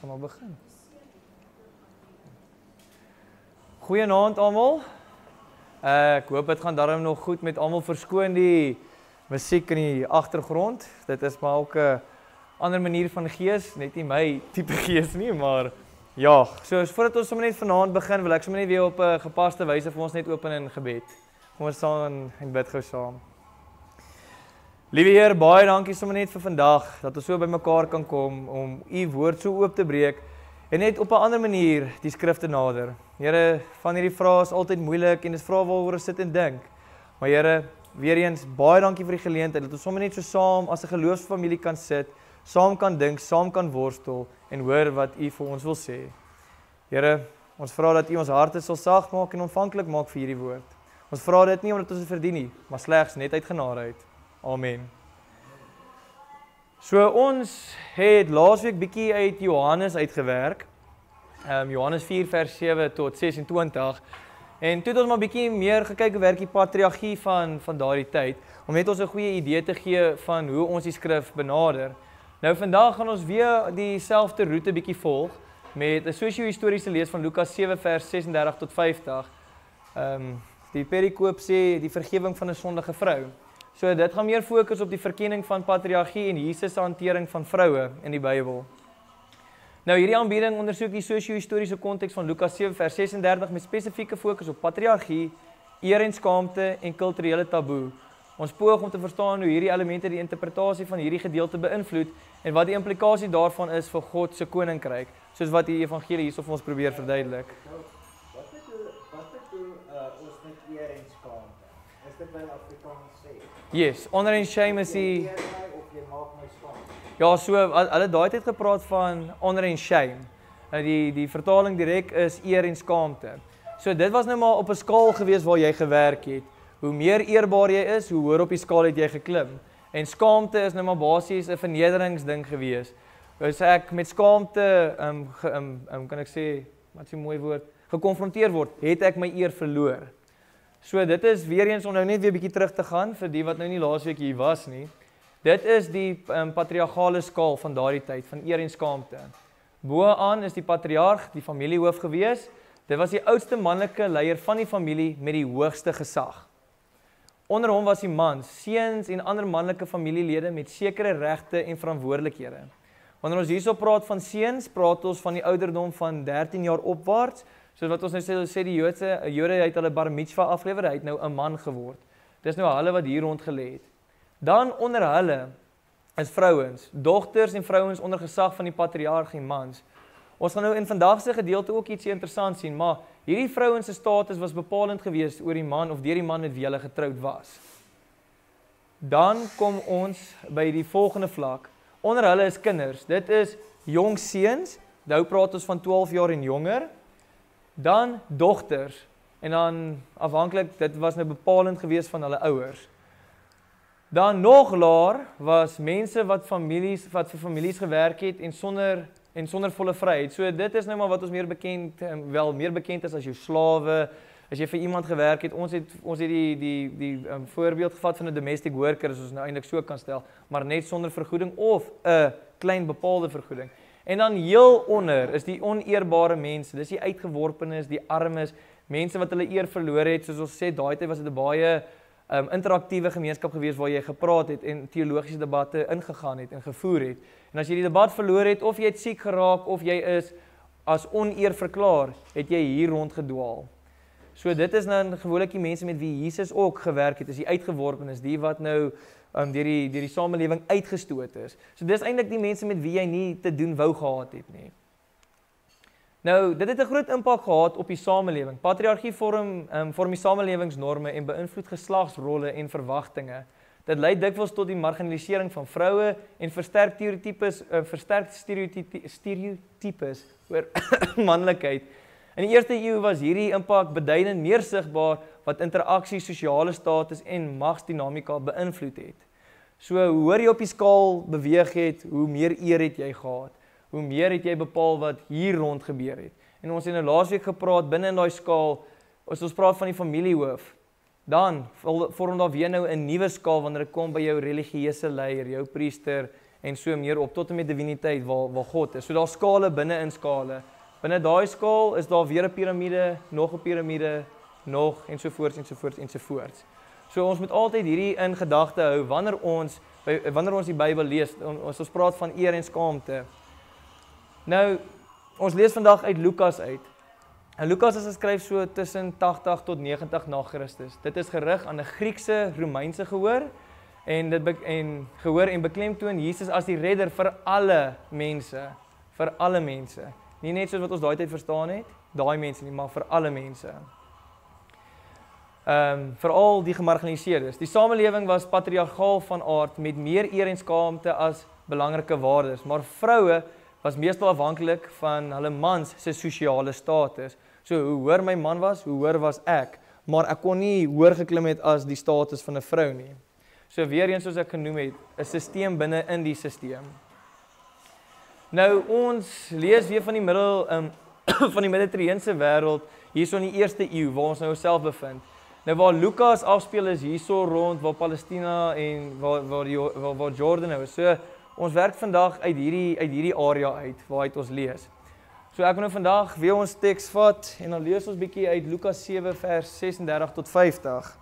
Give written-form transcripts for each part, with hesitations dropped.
Gaan maar begin. Goeienaand almal. Ek hoop dit gaan darm nog goed met almal, verskoon die musiek in die agtergrond. Dit is maar ook 'n ander manier van gees, net nie my tipe gees nie, maar ja, so voordat ons sommer net vanaand begin, wil ek sommer net weer op 'n gepaste wyse vir ons net open in gebed. Kom ons staan en bid gou saam. Liewe Heer, baie dankie sommer net vir vandag, dat ons so by mekaar kan kom, om u woord so oop te breek, en net op 'n ander manier die skrif te nader. Here, van hierdie vrae is altyd moeilik, en dis vrae waaroor ons sit en dink. Maar Here, weer eens, baie dankie vir die geleentheid, dat ons sommer net so saam, as 'n geloofsfamilie kan sit, saam kan dink, saam kan worstel, en hoor wat u vir ons wil sê. Here, ons vra dat u ons harte sal sag maak en ontvanklik maak vir hierdie woord. Ons vra dit nie omdat ons dit verdien nie, maar slegs net uit genade uit. Amen. So ons het laasweek bietjie uit Johannes uitgewerk. Johannes 4 vers 7 tot 26. En toe het ons maar bietjie meer gekyk hoe werk die patriargie van daardie tyd, om net ons 'n goeie idee te gee van hoe ons die skrif benader. Nou vandag gaan ons weer dieselfde roete bietjie volg met 'n sosio-historiese lees van Lukas 7 vers 36 tot 50. Die perikoop sê die vergewing van 'n sondige vrou. So dit gaan meer fokus op die verkenning van patriargie en Jesus se hantering van vroue in die Bybel. Nou hierdie aanbieding ondersoek die sosio-historiese konteks van Lukas 7 vers 36 met spesifieke fokus op patriargie, eer en skaamte en kulturele taboe. Ons poog om te verstaan hoe hierdie elemente die interpretasie van hierdie gedeelte beïnvloed en wat die implikasie daarvan is vir God se koninkryk, soos wat die evangelie hierso vir ons probeer verduidelik. Wat bedoel ons met eer en skaamte? Is dit wel Afrikaans sê? Yes, honor and shame is die... Eer my of jy maak my skaam? Ja, so, hulle daai tyd gepraat van honor and shame. Die vertaling direk is eer en skaamte. So dit was nou maar op 'n skaal gewees waar jy gewerk het. Hoe meer eerbaar jy is, hoe hoër op die skaal het jy geklim. En skaamte is nou maar basies 'n vernederingsding gewees. Dus ek met skaamte, kan ek sê, wat is 'n mooi woord, gekonfronteer word, het ek my eer verloor. So dit is weer eens om nou net weer bietjie terug te gaan vir die wat nou nie laasweek hier was nie. Dit is die patriargale skaal van daardie tyd, van eer en skaamte. Boaan is die patriarg, die familiehoof gewees. Dit was die oudste manlike leier van die familie met die hoogste gesag. Onder hom was die mans, seuns en ander manlike familielede met sekere regte en verantwoordelikhede. Wanneer ons hierso praat van seuns, praat ons van die ouderdom van 13 jaar opwaarts, soos wat ons nou sê die Jode het hulle bar mitzvah afgelewer, hy het nou 'n man geword. Dis nou hulle wat hier rond gelê het. Dan onder hulle is vrouens, dogters en vrouens onder gesag van die patriarg en mans. Ons gaan nou in vandag se gedeelte ook ietsie interessant sien, maar hierdie vrouens se status was bepalend geweest oor die man of deur die man met wie hulle getroud was. Dan kom ons by die volgende vlak. Onder hulle is kinders. Dit is jong seuns, nou praat ons van 12 jaar en jonger. Dan dogters, en dan afhanklik, dit was nou bepalend geweest van hulle ouers. Dan nog laer was mense wat vir families gewerk het en sonder volle vryheid. So dit is nou maar wat ons meer bekend is as jou slawe, as jy vir iemand gewerk het. Ons het die voorbeeld gevat van 'n domestic worker, as ons nou eintlik so kan stel, maar net sonder vergoeding of 'n klein bepaalde vergoeding. En dan heel onder is die oneerbare mense, dis die uitgeworpenes, die armes, mense wat hulle eer verloor het, soos ons sê, daai tyd was dit 'n baie interaktiewe gemeenskap gewees waar jy gepraat het en teologiese debatte ingegaan het en gevoer het. En as jy die debat verloor het, of jy het siek geraak, of jy is as oneer verklaar, het jy hier rond gedwaal. So dit is nou gewoonlik die mense met wie Jesus ook gewerk het, is die uitgeworpenes, die wat nou deur die samelewing uitgestoot is. So dis eintlik die mense met wie jy nie te doen wou gehad het nie. Nou, dit het 'n groot impak gehad op die samelewing. Patriargie vorm die samelewingsnorme en beïnvloed geslagsrolle en verwagtinge. Dit lei dikwels tot die marginalisering van vroue en versterk stereotypes oor manlikheid. In die eerste eeu was hierdie impak beduidend meer sigbaar wat interaksie, sosiale status en magsdinamika beïnvloed het. So, hoe hoër jy op die skaal beweeg het, hoe meer eer het jy gehad. Hoe meer het jy bepaal wat hier rond gebeur het. En ons het nou laasweek gepraat, binne in daai skaal, as ons praat van die familiehoof, dan vorm daar weer nou 'n nuwe skaal wanneer dit kom by jou religieuse leier, jou priester en so meer op tot en met diviniteit waar God is. So daar skale binne in skale. Binne daai skaal is daar weer 'n piramide, nog 'n piramide, nog ensovoorts ensovoorts ensovoorts. So ons moet altyd hierdie in gedagte hou wanneer ons die Bybel lees. Ons praat van eer en skaamte. Nou ons lees vandag uit Lukas uit. En Lukas is geskryf so tussen 80 tot 90 na Christus. Dit is gerig aan 'n Griekse Romeinse gehoor en beklemtoon Jesus as die redder vir alle mense, Nie net soos wat ons daai tyd verstaan het, daai mense nie, maar vir alle mense. Veral die gemarginaliseerdes. Die samelewing was patriargaal van aard met meer eer en skaamte as belangrike waardes, maar vroue was meestal afhanklik van hulle mans se sosiale status. So hoe hoër my man was, hoe hoër was ek, maar ek kon nie hoër geklim het as die status van 'n vrou nie. So weer eens soos ek genoem het, 'n stelsel binne in die stelsel. Nou ons lees weer van die van die Middelterreense wêreld hierso in die 1ste eeu waar ons nou self bevind. Nou waar Lukas afspeel is hierso rond waar Palestina en waar Jordan nou is. So ons werk vandag uit hierdie area uit waaruit ons lees. So ek wil nou vandag weer ons teks vat en dan lees ons bietjie uit Lukas 7 vers 36 tot 50.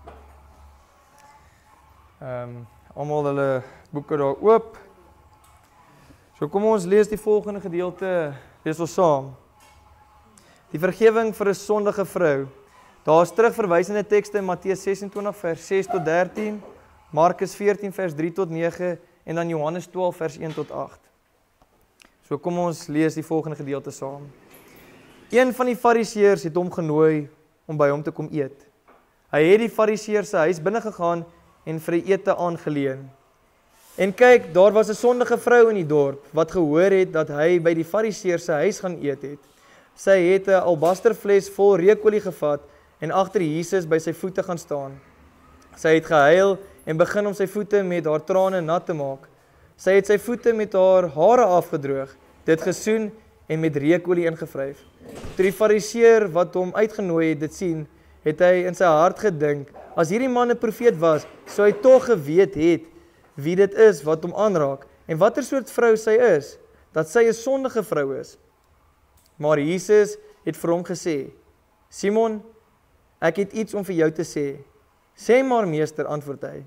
Almal hulle boeke daar oop. So kom ons lees die volgende gedeelte, lees ons saam. Die vergewing vir 'n sondige vrou. Daar is terugverwysende tekste in Matteus 26 vers 6 tot 13, Markus 14 vers 3 tot 9 en dan Johannes 12 vers 1 tot 8. So kom ons lees die volgende gedeelte saam. Een van die fariseërs het hom genooi om by hom te kom eet. Hy het die fariseër se huis binne gegaan en vir 'n ete aangeleen. En kyk, daar was 'n sondige vrou in die dorp wat gehoor het dat hy by die fariseër se huis gaan eet het. Sy het 'n albasterfles vol reukolie gevat en agter Jesus by sy voete gaan staan. Sy het gehuil en begin om sy voete met haar trane nat te maak. Sy het sy voete met haar hare afgedroog, dit gesoen en met reukolie ingevryf. Toe die fariseër wat hom uitgenooi het dit sien, het hy in sy hart gedink, as hierdie man 'n profeet was, sou hy tog geweet het wie dit is wat hom aanraak en watter soort vrou sy is, dat sy 'n sondige vrou is. Maar Jesus het vir hom gesê, Simon, ek het iets om vir jou te sê. Sê maar meester, antwoord hy.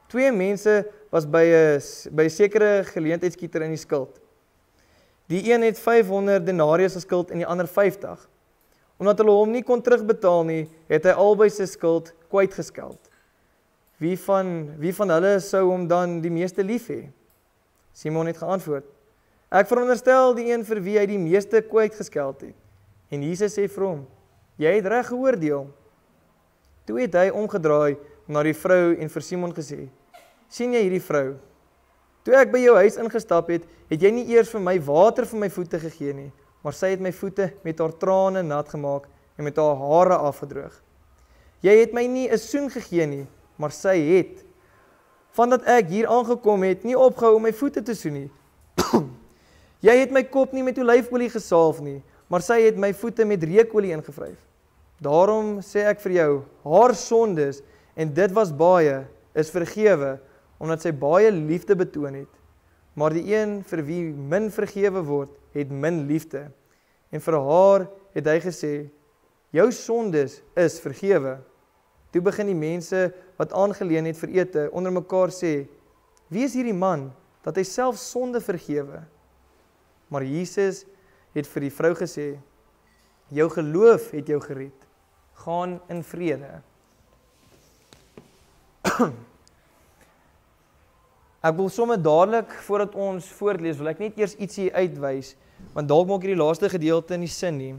2 mense was by 'n sekere geleentheidskieter in die skuld. Die een het 500 denarius geskuld en die ander 50. Omdat hulle hom nie kon terugbetaal nie, het hy albei sy skuld kwytgeskeld. Wie van hulle sou hom dan die meeste lief hê? Simon het geantwoord, ek veronderstel die een vir wie hy die meeste kwytgeskeld het. En Jesus sê vir hom, jy het reg geoordeel. Toe het hy omgedraai na die vrou en vir Simon gesê, sien jy hierdie vrou? Toe ek by jou huis ingestap het, het jy nie eers vir my water vir my voete gegee nie, maar sy het my voete met haar trane nat gemaak en met haar hare afgedroog. Jy het my nie 'n soen gegee nie, maar sy het, vandat ek hier aangekom het, nie opgehou om my voete te soen nie. Jy het my kop nie met olyfolie gesalf nie, maar sy het my voete met reukolie ingevryf. Daarom sê ek vir jou, haar sondes, en dit was baie, is vergewe, omdat sy baie liefde betoon het. Maar die een vir wie min vergewe word, het min liefde. En vir haar het hy gesê, jou sondes is vergewe. Toe begin die mense wat aangeleen het vir ete onder mekaar sê, wie is hierdie man, dat hy self sonde vergewe? Maar Jesus het vir die vrou gesê, jou geloof het jou gered, gaan in vrede. Ek wil sommer dadelik, voordat ons voortlees, wil ek net eers ietsie uitwys, want dalk maak hierdie laaste gedeelte nie sin nie.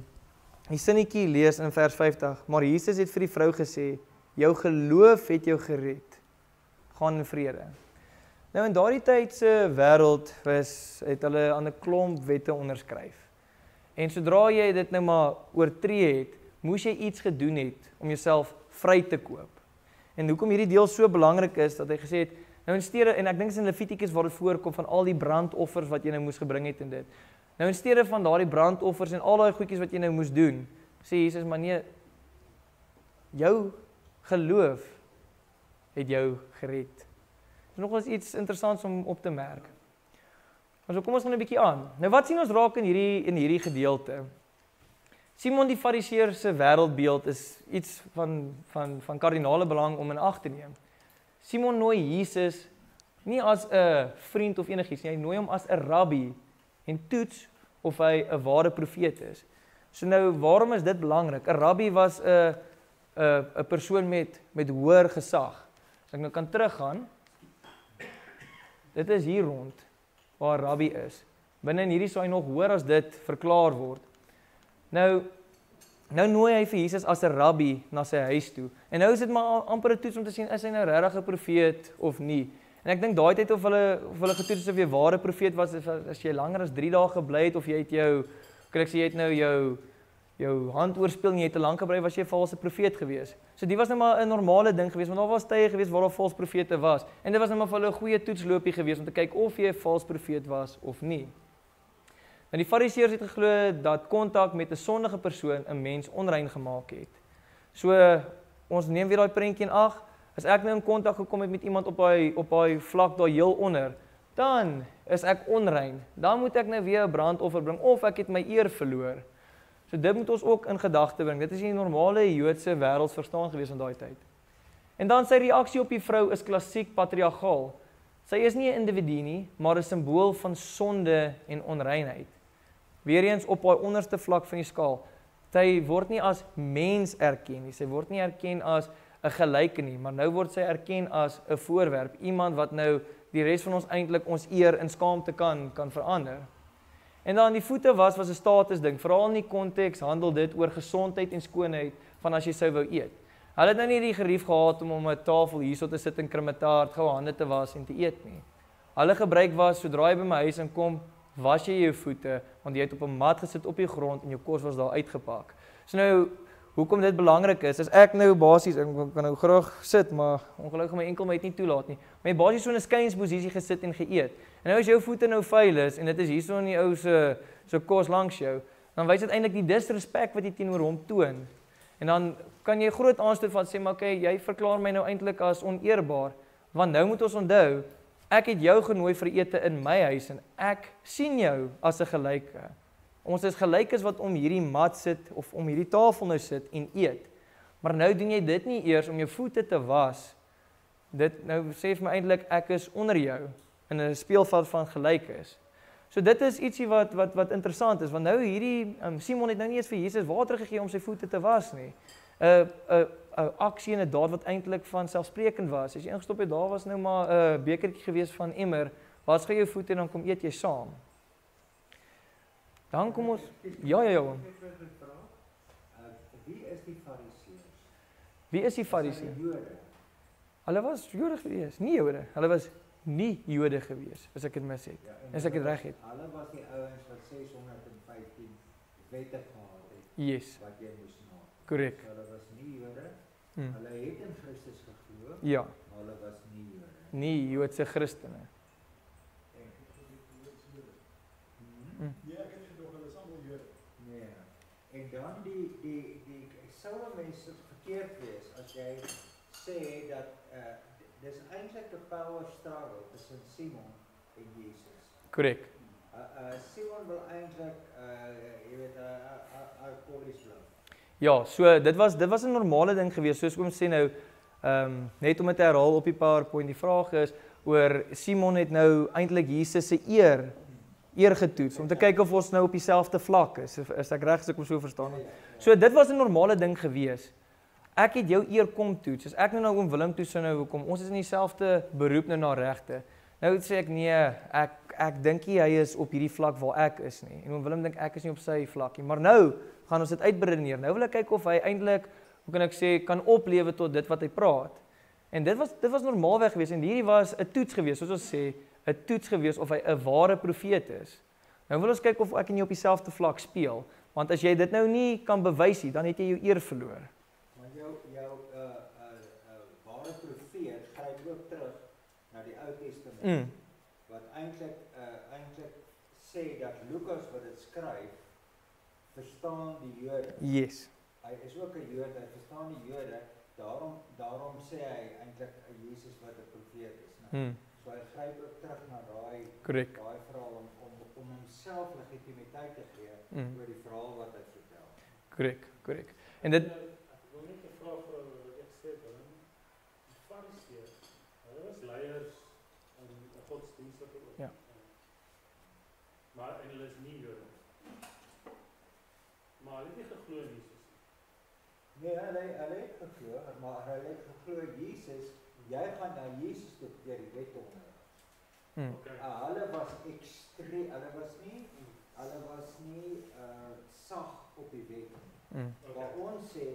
Die sinnetjie lees in vers 50, maar Jesus het vir die vrou gesê, jou geloof het jou gered, gaan in vrede. Nou in daardie tyd se wêreld het hulle aan 'n klomp wette onderskryf. En sodra jy dit nou maar oortree het, moes jy iets gedoen het om jouself vry te koop. En hoekom hierdie deel so belangrik is, dat hy gesê het, nou in steede, en ek dink is in Levitikus waar dit voorkom van al die brandoffers wat jy nou moes gebring het en dit. Nou in steede van daardie brandoffers en al daai goedjies wat jy nou moes doen, sê Jesus, maar nee, jou geloof het jou gered. Dit is nogals iets interessants om op te merk. So kom ons gaan 'n bietjie aan. Nou wat sien ons raak in hierdie gedeelte? Simon die Fariseer se wêreldbeeld is iets van kardinale belang om in ag te neem. Simon nooi Jesus nie as 'n vriend of enigiets nie, hy nooi hom as 'n rabbi en toets of hy 'n ware profeet is. So nou, waarom is dit belangrik? 'n Rabbi was 'n persoon met hoër gesag. As ek nou kan teruggaan, dit is hier rond waar 'n rabbi is. Binne in hierdie sou hy nog hoër as dit verklaar word. Nou nooi hy vir Jesus as 'n rabbi na sy huis toe. En nou is dit maar amper 'n toets om te sien, is hy nou regtig 'n profeet of nie? En ek dink daai tyd of hulle getoets het of jy 'n ware profeet was, as jy langer as 3 dae gebly het, of jy het jy het nou jou hand oorspeel en jy het te lank gebly, was jy 'n valse profeet gewees. So die was nou maar 'n normale ding gewees, want daar was tye gewees waar daar vals profete was. En dit was nou maar vir hulle 'n goeie toetsloopie gewees om te kyk of jy 'n vals profeet was of nie. En die Fariseërs het geglo dat kontak met 'n sondige persoon 'n mens onrein gemaak het. So ons neem weer daai prentjie in ag. As ek nou in kontak gekom het met iemand op daai vlak daar heel onder, dan is ek onrein. Dan moet ek nou weer 'n brandoffer bring of ek het my eer verloor. So dit moet ons ook in gedagte bring. Dit is die normale Joodse wêreldsverstaan gewees in daai tyd. En dan sy reaksie op die vrou is klassiek patriargaal. Sy is nie 'n individu nie, maar 'n simbool van sonde en onreinheid. Weereens op haar onderste vlak van die skaal. Sy word nie as mens erken nie. Sy word nie erken as 'n gelyke nie, maar nou word sy erken as 'n voorwerp, iemand wat nou die res van ons eintlik ons eer in skaamte kan verander. En dan die voete was 'n status ding, veral in die konteks handel dit oor gesondheid en skoonheid van as jy sou wou eet. Hulle het nou nie die gerief gehad om 'n tafel hierso te sit in kremataar, gou hande te was en te eet nie. Hulle gebruik was sodra jy by my huis inkom, was jy jou voete, want jy het op 'n mat gesit op die grond en jou kos was daar uitgepak. So nou, hoekom dit belangrik is ek nou basies, ek kan nou graag sit, maar ongelukkig my enkel my het nie toelaat nie. Maar jy basies so 'n skuinsposisie gesit en geëet. En nou as jou voete nou vuil is, en dit is hierso in die ou se kos langs jou, dan wys dit eintlik die disrespek wat jy teenoor hom toon. En dan kan jy groot aanstoot van sê, maar okay, jy verklaar my nou eintlik as oneerbaar, want nou moet ons onthou, ek het jou genooi vir ete in my huis, en ek sien jou as 'n gelyke. Ons is gelykes wat om hierdie mat sit, of om hierdie tafel nou sit en eet. Maar nou doen jy dit nie eers om jou voete te was. Dit nou sê vir my eintlik, ek is onder jou, in 'n speelveld van gelykes. So dit is ietsie wat interessant is, want nou hierdie, Simon het nou nie eens vir Jesus water gegee om sy voete te was nie. 'n aksie en 'n daad wat eintlik van selfsprekend was. As jy ingestop het, daar was nou maar 'n bekertjie gewees van emmer, was gou jou voete en dan kom eet jy saam. Dan kom ons, ja. Wie is die Fariseërs? Wie is die Fariseërs? Jode. Hulle was Jode gewees, nie Jode. Hulle was nie Jode gewees, as ek dit mis het. As ek dit reg het. Hulle was die ouens wat 615 wette gehad het. Yes, Wat jy moes na. korrek. So, hulle was nie Jode. Hulle het in Christus geglo. Ja, Maar hulle was nie Jode. nie Joodse Christene. Nee, en dan die sou 'n mens verkeerd wees as jy sê dat dis eintlik 'n power struggle tussen Simon en Jesus. Korrek. Simon wil eintlik jy weet 'n alkoholies bly. Ja, so dit was 'n normale ding gewees, soos oom sê nou, net om dit te herhaal op die PowerPoint, die vraag is oor Simon het nou eintlik Jesus se eer getoets, om te kyk of ons nou op dieselfde vlak is ek reg as ek hom so verstaan? So dit was 'n normale ding gewees. Ek het jou eer kom toets, as ek nou oom Willem toe sou nou kom, ons is in dieselfde beroep nou na regte. Nou sê ek nee, ek dink nie hy is op hierdie vlak waar ek is nie, en oom Willem dink ek is nie op sy vlak nie, maar nou gaan ons dit uitberedeneer. Nou wil ek kyk of hy eintlik, hoe kan ek sê, kan oplewe tot dit wat hy praat. En dit was normaalweg gewees, en hierdie was 'n toets gewees, soos ons sê, 'n toets gewees of hy 'n ware profeet is. Nou wil ons kyk of ek en jy op dieselfde vlak speel, want as jy dit nou nie kan bewys nie, dan het jy jou eer verloor. Maar jou ware profeet gryp ook terug na die Ou Testament, wat eintlik sê dat Lukas wat dit skryf, verstaan die Jode. Yes. Hy is ook 'n Jood, hy verstaan die Jode, daarom sê hy eintlik 'n Jesus wat 'n profeet is. Nou. So hy gryp ook terug na daai Korrek. verhaal om homself legitimiteit te gee oor die verhaal wat hy vertel. Korrek. En dit Ek wil net 'n vraag vra wat ek sê, die Fariseërs, hulle was leiers in 'n godsdienstige ook. Ja. Maar en hulle is nie Jode. Maar hulle het nie geglo in Jesus nie. Nee, hulle het geglo, maar hulle het geglo Jesus, jy gaan na Jesus toe deur die wet onderrig. Okay. Hulle was ekstreem, hulle was nie sag op die wet nie. Waar ons sê,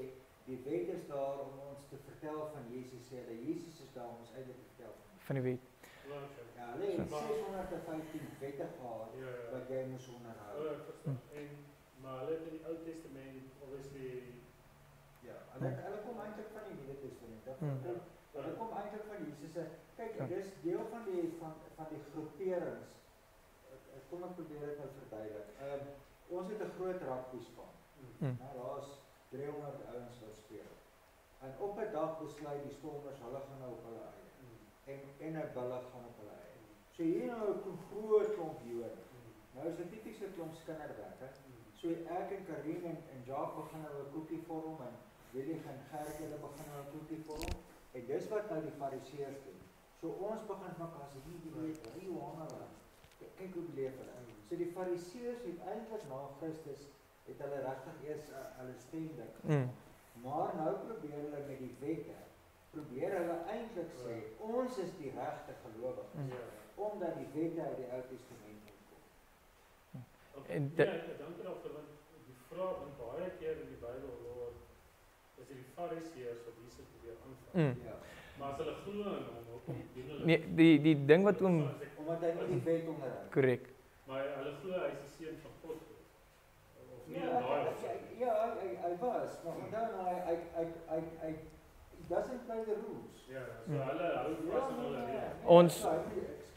die wet is daar om ons te vertel van Jesus, sê hulle, Jesus is daar om ons eintlik te vertel van die wet. Okay. Ja, hulle het 615 wette gehad wat jy moes onderhou. Verstaan. Maar hulle het in die Ou Testament obviously Ja, hulle kom eintlik van die Nuwe Testament. Hulle kom eintlik van Jesus se. Kyk, dis deel van die groeperings. Kom ek probeer dit nou verduidelik. Ons het 'n groot rugby span. Nou daar's 300 ouens wat speel. En op 'n dag besluit die Stormers hulle gaan nou op hulle eie. En 'n bulle gaan op hulle eie. So hier nou 'n groot klomp Jode. Nou is 'n tipiese klomp kinderwerk, hè. So ek en Karin en Jacques begin nou 'n koekie vorm en Willie en Gert hulle begin nou 'n koekie vorm. En dis wat nou die Fariseërs doen. So ons begin mekaar sê, "Hier weet, hier Johanna. Kyk hoe beleef hulle." So die Fariseërs het eintlik na Christus het hulle regtig eers hulle stem dik. Maar nou probeer hulle met die wette, probeer hulle eintlik sê, ons is die regte gelowiges, omdat die wette uit die Ou Testament kom. En Ja, dankie daarvoor, want die vraag in baie keer in die Bybel word, is die Fariseërs wat Jesus probeer aanval. Ja. Maar as hulle glo in hom, hoekom doen hulle? Nee, die ding wat Omdat hy nie die wet onderhou. korrek. Maar hulle glo hy is die seun van God. Of nie Ja, in daai opsig. hy was, maar onthou nou, hy doesn't play the rules. Ja, so hulle hou vas aan hulle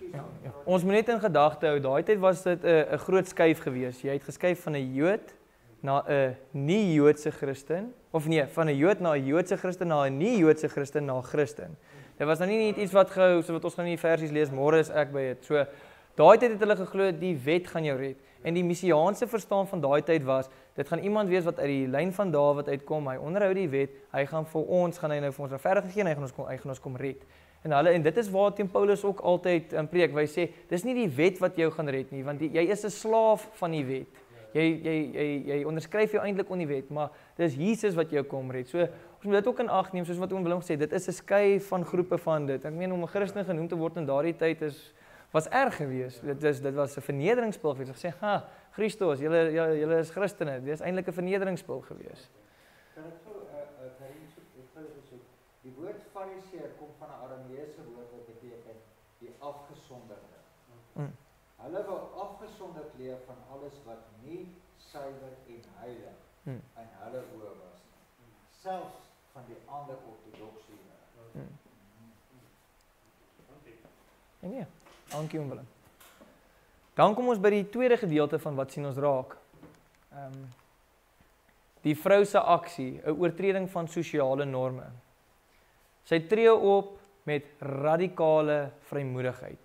lewe. Ons moet net in gedagte hou, daai tyd was dit 'n groot skuif geweest. Jy het geskuif van 'n Jood na 'n nie-Joodse Christen, of nee, van 'n Jood na 'n Joodse Christen na 'n nie-Joodse Christen na Christen. Dit was nou nie net iets wat gehou, so wat ons gaan in die versies lees, môre is ek by dit. So daai tyd het hulle geglo die wet gaan jou red. En die messiaanse verstaan van daai tyd was, dit gaan iemand wees wat uit die lyn van Dawid uitkom, hy onderhou die wet, hy gaan vir ons, gaan hy nou vir ons regverdig gee en hy gaan ons kom red. En dit is waar teen Paulus ook altyd in preek, hy sê, dis nie die wet wat jou gaan red nie, want jy is 'n slaaf van die wet. Jy onderskryf jou eintlik on die wet, maar dis Jesus wat jou kom red. So ons moet dit ook in ag neem, soos wat Oom Willem gesê, dit is 'n skei van groepe van dit. Ek meen om 'n Christen genoem te word in daardie tyd was erg geweest. Dit was 'n vernederingsspil geweest. Gesê, "Ha, Christus, julle is Christene." Dit is eintlik 'n vernederingsspil geweest. Kan ek gou die woord fariseer kom van 'n Arameese woord wat beteken die afgesonderde. Hulle wou afgesonderd leef van alles wat nie suiwer en heilig in hulle oë was nie. Selfs van die ander ortodokse Jode. En nee, dankie Oom Willem. Dan kom ons by die tweede gedeelte van wat sien ons raak. Die vrou se aksie, 'n oortreding van sosiale norme. Sy tree op met radikale vrymoedigheid.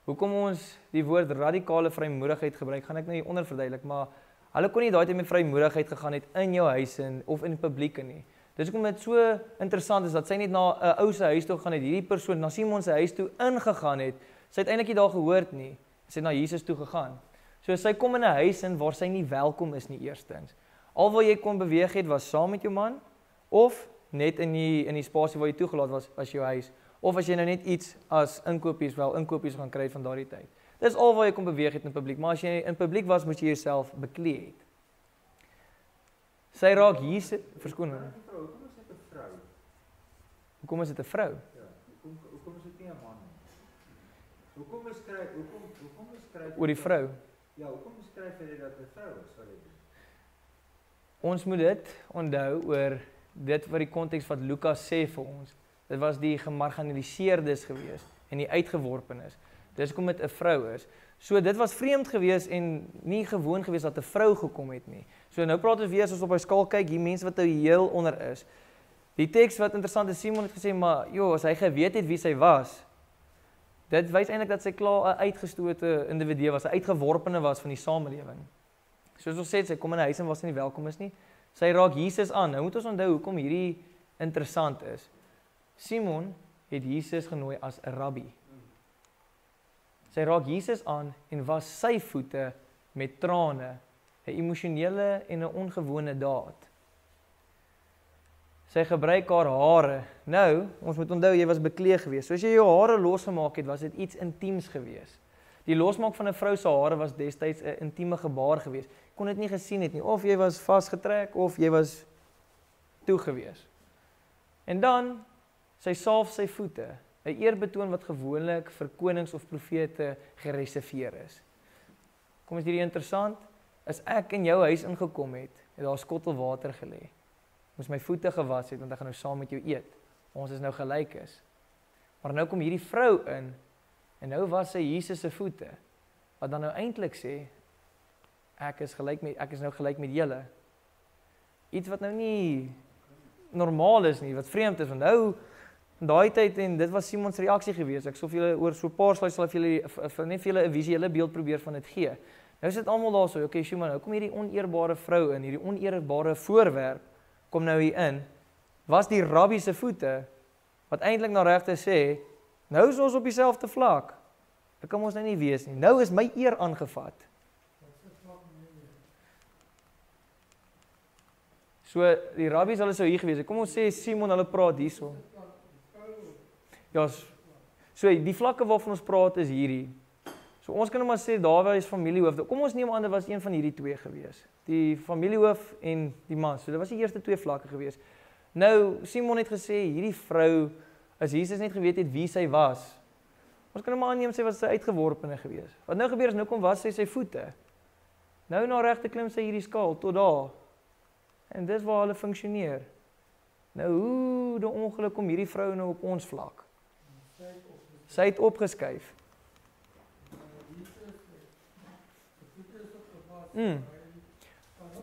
Hoekom ons die woord radikale vrymoedigheid gebruik, gaan ek nou hier onder verduidelik, maar hulle kon nie daai tyd met vrymoedigheid gegaan het in jou huis of in publiek nie. Dis hoekom dit so interessant is dat sy net na 'n ou se huis toe gegaan het, hierdie persoon na Simon se huis toe ingegaan het. Sy het eintlik nie daar gehoord nie. Sy het na Jesus toe gegaan. So sy kom in 'n huis in waar sy nie welkom is nie eerstens. Al wat jy kon beweeg het was saam met jou man of net in die spasie waar jy toegelaat was jou huis. Of as jy nou net iets as inkopies gaan kry van daardie tyd. Dis al waar jy kon beweeg het in publiek, maar as jy in publiek was, moes jy jouself beklee het. Sy raak Jesus, verskoon my. Hoekom is dit 'n vrou? Hoekom is dit 'n vrou? Ja, hoekom is dit nie 'n man nie? Hoekom beskryf Oor die vrou. Ja, hoekom beskryf jy dat 'n vrou is wat dit doen? Ons moet dit onthou oor dit wat die konteks wat Lukas sê vir ons. Dit was die gemarginaliseerdes gewees en die uitgeworpenes. Dis hoekom dit 'n vrou is. So dit was vreemd gewees en nie gewoon gewees dat 'n vrou gekom het nie. So nou praat ons weer as ons op hy skaal kyk, hier mense wat nou heel onder is. Die teks wat interessant is, Simon het gesê, maar as hy geweet het wie sy was, Dit wys eintlik dat sy klaar 'n uitgestote individu was, 'n uitgeworpene was van die samelewing. Soos ons sê, sy kom in 'n huis en waar sy nie welkom is nie. Sy raak Jesus aan. Nou moet ons onthou hoekom hierdie interessant is. Simon het Jesus genooi as 'n rabbi. Sy raak Jesus aan en was sy voete met trane, 'n emosionele en 'n ongewone daad. Sy gebruik haar hare. Nou, ons moet onthou jy was beklee geweest. So as jy jou hare losgemaak het, was dit iets intiems geweest. Die losmaak van 'n vrou se hare was destyds 'n intieme gebaar geweest. Jy kon dit nie gesien het nie, of jy was vasgetrek of jy was toe geweest. En dan sy salf sy voete, 'n eerbetoon wat gewoonlik vir konings of profete gereserveer is. Kom is hierdie interessant? As ek in jou huis ingekom het daar 'n skottel water gelê. Moes my voete gewas het want ek gaan nou saam met jou eet. Ons is nou gelyk is. Maar nou kom hierdie vrou in en nou was sy Jesus se voete. Wat dan nou eintlik sê ek is nou gelyk met julle. Iets wat nou nie normaal is nie, wat vreemd is, want nou in daai tyd en dit was Simon se reaksie geweest. Ek sou vir julle oor so 'n paar slides sal ek vir julle net vir julle 'n visuele beeld probeer van dit gee. Nou sit almal daar so, okay, Simon, nou kom hierdie oneerbare vrou in, hierdie oneerbare voorwerp kom nou hier in. Was die rabbi se voete wat eintlik na regte sê, nou is ons op dieselfde vlak. Dit kan ons nou nie wees nie. Nou is my eer aangevat. So die rabbies hulle sou hier gewees het. Kom ons sê Simon hulle praat hierso. Ja, so die vlakke waarvan ons praat is hierdie. So ons kan nou maar sê daar was familiehoofde. Kom ons neem aan dit was een van hierdie twee gewees. Die familiehoof en die man. So dit was die eerste twee vlakke gewees. Nou Simon het gesê hierdie vrou as Jesus net geweet het wie sy was. Ons kan nou maar aanneem sy was 'n uitgeworpene gewees. Wat nou gebeur is nou kom was sy voete. Nou na regte klim sy hierdie skaal tot daar. En dis waar hulle funksioneer. Nou hoe die ongeluk kom hierdie vrou nou op ons vlak. Sy het opgeskuif.